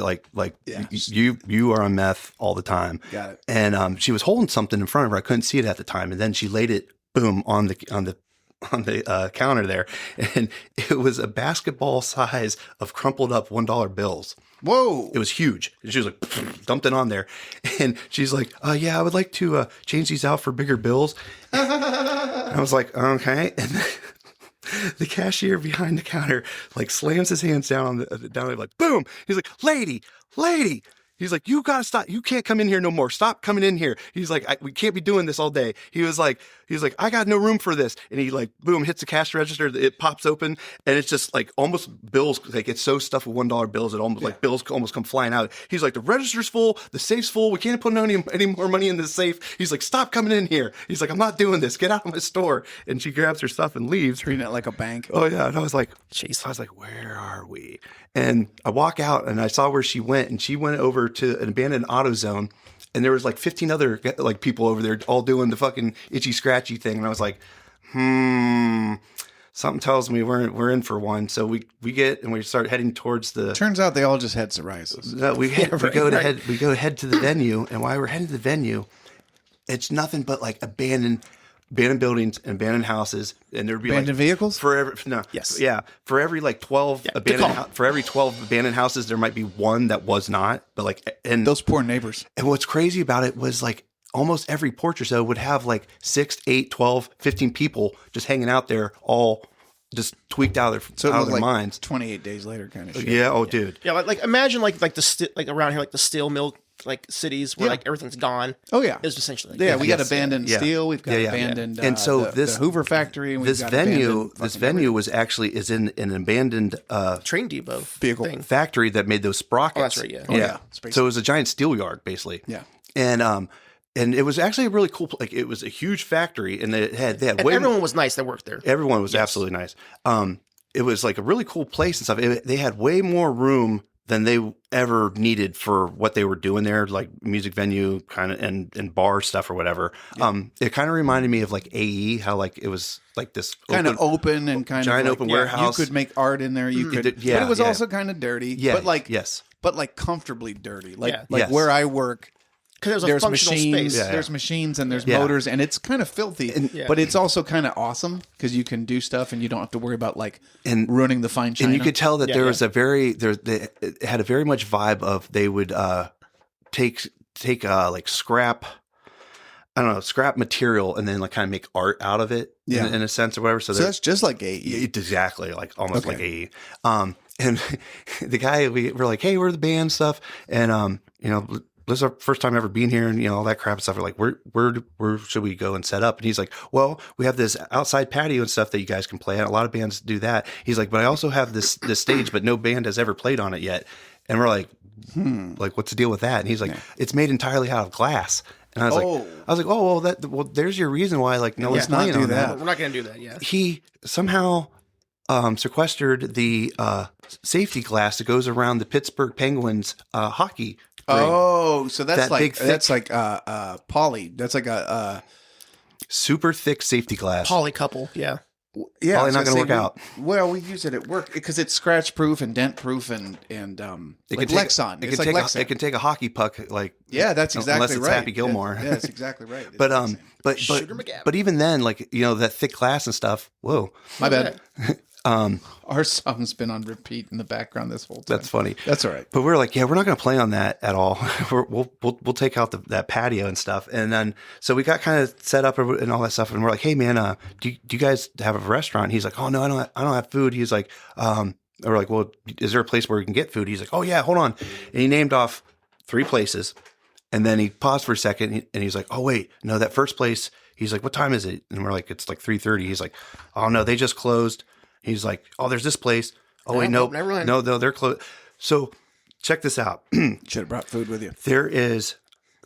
Yeah. you are on meth all the time. Got it. And she was holding something in front of her. I couldn't see it at the time, and then she laid it boom on the counter there, and it was a basketball size of crumpled up $1 bills. Whoa. It was huge. And she was like, dumped it on there. And she's like, yeah, I would like to change these out for bigger bills. And I was like, okay. And the cashier behind the counter like slams his hands down on the down there, like, boom. He's like, lady. He's like, you gotta stop. You can't come in here no more. Stop coming in here. He's like, we can't be doing this all day. He's like, I got no room for this. And he like, boom, hits the cash register. It pops open, and it's just like almost bills. Like it's so stuffed with $1 bills. It almost like bills almost come flying out. He's like, the register's full. The safe's full. We can't put any more money in the safe. He's like, stop coming in here. He's like, I'm not doing this. Get out of my store. And she grabs her stuff and leaves. Treating it like a bank. Oh yeah. And I was like, Jeez. I was like, where are we? And I walk out and I saw where she went, and she went over to an abandoned AutoZone, and there was like 15 other like people over there all doing the fucking itchy scratchy thing. And I was like, something tells me we're in for one. So we get and we start heading towards the. Turns out they all just had psoriasis. No, we go head to the venue, and while we're heading to the venue, it's nothing but like abandoned buildings and abandoned houses, and there'd be Abandoned vehicles? for every for every like 12 for every 12 abandoned houses there might be one that was not, but like, and Those poor neighbors. and what's crazy about it was like almost every porch or so would have like 6, 8, 12, 15 people just hanging out there, all just tweaked out of So it their, out was of their like minds. 28 days later kind of shit. Yeah, oh dude. Yeah, like imagine like the around here, like the steel mill like cities where Yeah. like everything's gone. Oh, yeah. It's essentially like Yeah, that. we got Yes. abandoned Yeah. steel. We've got Yeah, yeah. abandoned And so the Hoover factory. And we've This got venue abandoned this fucking venue was actually is in an abandoned train depot Vehicle. thing. factory that made those sprockets. Oh, that's right, yeah. Oh, yeah. So it was a giant steel yard, basically. Yeah. And it was actually a really cool. Like it was a huge factory, and they had And way everyone was nice that worked there. everyone was absolutely nice. It was like a really cool place and stuff. They had way more room than they ever needed for what they were doing there, like music venue kind of and bar stuff or whatever. It kind of reminded me of like AE, how like it was like this Kind of open and kind giant of like, open yeah, warehouse. You could make art in there. You could, Yeah, but it was yeah. also kind of dirty. Yeah, but like yes. but like comfortably dirty. Like Yeah. Yes. where I work, Because there's a functional machines. space. Yeah. There's machines and there's Yeah. motors, and it's kind of filthy. Yeah. But it's also kind of awesome because you can do stuff and you don't have to worry about like And- ruining the fine china. And you could tell that Yeah, there yeah. was a it had a very much vibe of they would take like scrap, I don't know, scrap material and then like kind of make art out of it Yeah. in a sense or whatever. So, so that's just like AE. exactly like almost Okay. like AE. And the guy, we were like, hey, we're the band stuff. And, you know, this is our first time ever being here and, you know, all that crap and stuff. We're like, where should we go and set up? And he's like, well, we have this outside patio and stuff that you guys can play at. A lot of bands do that. He's like, but I also have this stage, but no band has ever played on it yet. And we're like, like, what's the deal with that? And he's like, it's made entirely out of glass. And I was like, oh, well, there's your reason why, like, no one's not playing do on that. We're not going to do that. Yeah. He somehow sequestered the safety glass that goes around the Pittsburgh Penguins hockey ring. Oh, so that's That like big, thick- poly. That's like a Super thick safety glass. Poly couple. Yeah. yeah. Probably I was not gonna work say, out. Well, we use it at work because it's scratch proof and dent proof and It like can take- Lexon. It It's can like take Lexan. it can take a hockey puck, like Yeah, that's exactly unless it's right. Happy Gilmore. Yeah, that's exactly right. It's but Lexan. Shooter McGavin. but even then, like, you know, that thick glass and stuff. Whoa, My bad. um, Our song's been on repeat in the background this whole time. that's funny. That's all right. But we're like, yeah, we're not going to play on that at all. We'll take out that patio and stuff. And then so we got kind of set up and all that stuff. And we're like, hey man, do you guys have a restaurant? He's like, oh no, I don't have food. He's like, we're like, well, is there a place where we can get food? He's like, oh yeah, hold on. And he named off 3 places. And then he paused for a second and he's like, oh wait, no, that first place. He's like, what time is it? And we're like, it's like 3:30. He's like, oh no, they just closed. He's like, oh, there's this place. Oh wait, nope, no, never mind. no, they're closed. So check this out. Should have brought food with you. There is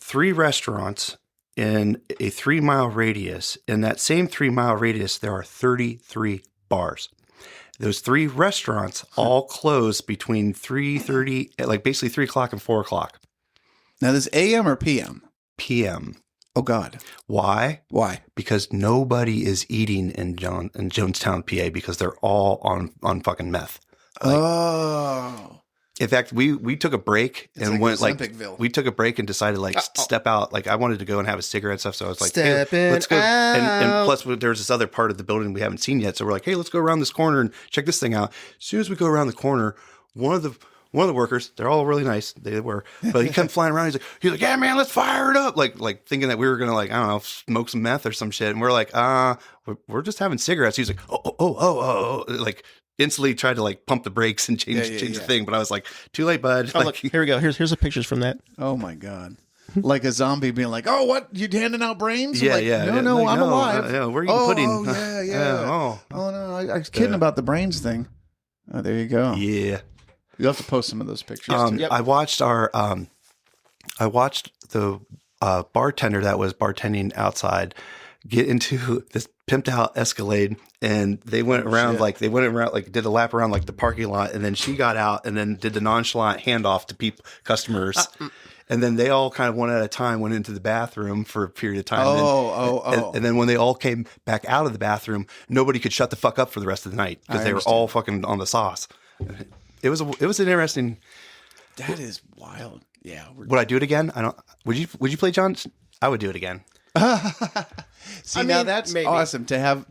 3 restaurants in a 3-mile radius. In that same 3-mile radius, there are 33 bars. Those 3 restaurants all close between 3:30, like basically 3 o'clock and 4 o'clock Now, this AM or PM? p.m. Oh, God. Why? Why? Because nobody is eating in Jonestown, PA, because they're all on fucking meth. Oh. In fact, we took a break It's and like went like Ozempicville. we took a break and decided like step out. Like I wanted to go and have a cigarette and stuff, so I was like, hey, Stepping let's go. And out. plus, there's this other part of the building we haven't seen yet, so we're like, hey, let's go around this corner and check this thing out. As soon as we go around the corner, one of the workers, they're all really nice, they were, but he kept flying around. He's like, yeah, man, let's fire it up, like thinking that we were gonna like, I don't know, smoke some meth or some shit, and we're like, we're just having cigarettes. He's like, oh, like. Instantly tried to like pump the brakes and change the thing, but I was like, too late, bud. Oh, Like, look, here we go. Here's the pictures from that. Oh, my God. Like a zombie being like, oh, what? You handing out brains? yeah, Like, yeah. No, like, I'm alive. Yeah, where are you putting? Oh, yeah. Oh, no, I was kidding about the brains thing. Oh, there you go. Yeah. You'll have to post some of those pictures, too. Yep. I watched the bartender that was bartending outside get into this pimped out Escalade, and they went around like did a lap around like the parking lot, and then she got out and then did the nonchalant handoff to customers. And then they all kind of one at a time went into the bathroom for a period of time. And then when they all came back out of the bathroom, nobody could shut the fuck up for the rest of the night because they were all fucking on the sauce. It was an interesting. That is wild. Yeah. Would I do it again? I don't. Would you play John? I would do it again. See, I now mean, that's maybe. awesome to have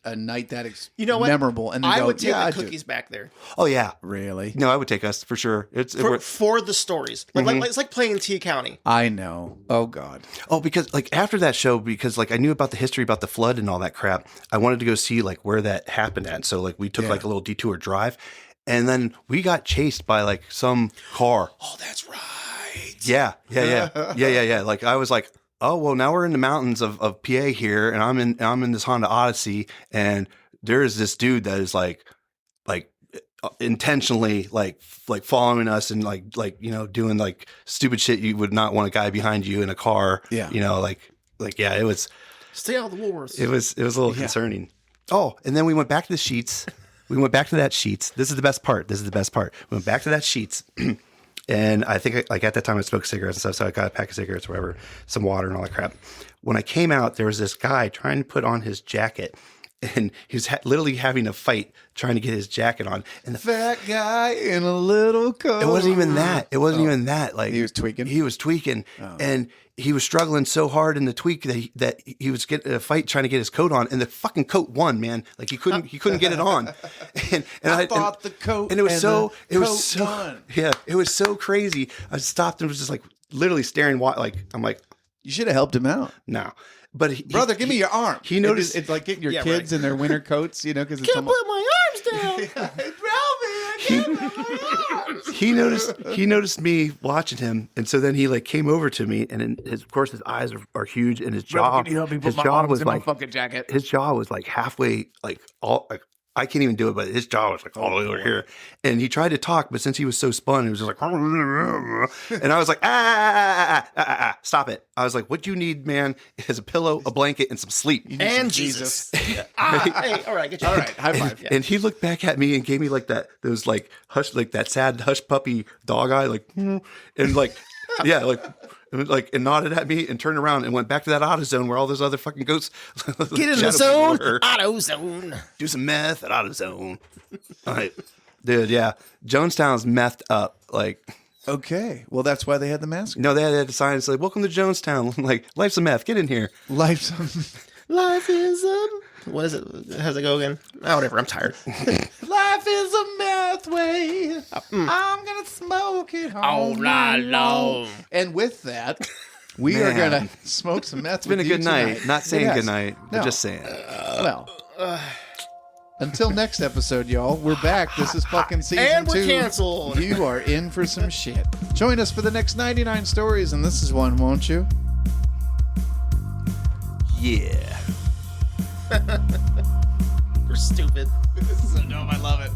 a night that You know what? memorable. And then I go, would take yeah, the I'd do cookies back there Oh yeah. Really? No, I would take us for sure. for the stories. Like it's like playing T County. I know. Oh, God. Oh, because like after that show, because like I knew about the history about the flood and all that crap, I wanted to go see like where that happened at. So like we took like a little detour drive, and then we got chased by like some car. Oh, that's right. Yeah. Like I was like, oh well, now we're in the mountains of PA here, and I'm in this Honda Odyssey, and there is this dude that is like intentionally like following us and like doing like stupid shit you would not want a guy behind you in a car. Yeah. Yeah, it was. Stay out of the wars. It was a little concerning. Oh, and then we went back to the Sheets. We went back to that Sheets. This is the best part. We went back to that Sheets. And I think like at that time I smoked cigarettes and stuff. So I got a pack of cigarettes, whatever, some water and all that crap. When I came out, there was this guy trying to put on his jacket, and he was literally having a fight trying to get his jacket on. And the Fat guy in a little coat. It wasn't even that. Even that. Like He was tweaking? He was tweaking, and he was struggling so hard in the tweak that he was getting a fight trying to get his coat on, and the fucking coat won, man. Like he couldn't get it on. And I thought the coat. and it was and so the it was coat so won. yeah, it was so crazy. I stopped and was just like literally staring. Like I'm like You should have helped him out. no, but Brother, give me your arm. He noticed it's like getting your Yeah, kids right. in their winter coats, because it's Can't put my arms down. He noticed me watching him, and so then he like came over to me, and of course his eyes are huge, and his jaw was like fucking jacket. his jaw was like halfway like all like I can't even do it, but his jaw was like all the way over here, and he tried to talk, but since he was so spun, he was just like, and I was like, stop it! I was like, what you need, man, is a pillow, a blanket, and some sleep. And Jesus. Hey, all right, get you. All right, high five. And he looked back at me and gave me like those like hush, like that sad hush puppy dog eye, like, and like, yeah, and nodded at me and turned around and went back to that auto zone where all those other fucking goats Get in the zone. Auto zone. do some meth at auto zone. All right, dude, yeah, Jonestown's methed up. Like, Okay, well that's why they had the mask. no, they had a sign that said, "Welcome to Jonestown." Like, life's a meth. Get in here. Life's Life is what is it? How's it go again? Oh, whatever. I'm tired. Life is a meth way. I'm gonna smoke it all night long. And with that, we are Man. gonna smoke some meth. It's been a good night. Not saying good night, but No. just saying. Well, until next episode, y'all. We're back. This is fucking season And we're 2. canceled. You are in for some shit. Join us for the next 99 stories, and this is one, won't you? Yeah. We're stupid. This is so dumb. I love it.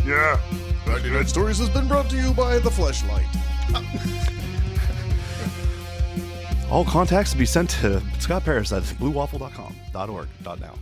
Yeah, 99 Red Stories has been brought to you by The Fleshlight. All contacts to be sent to Scott Paris at bluewaffle.com.org.now.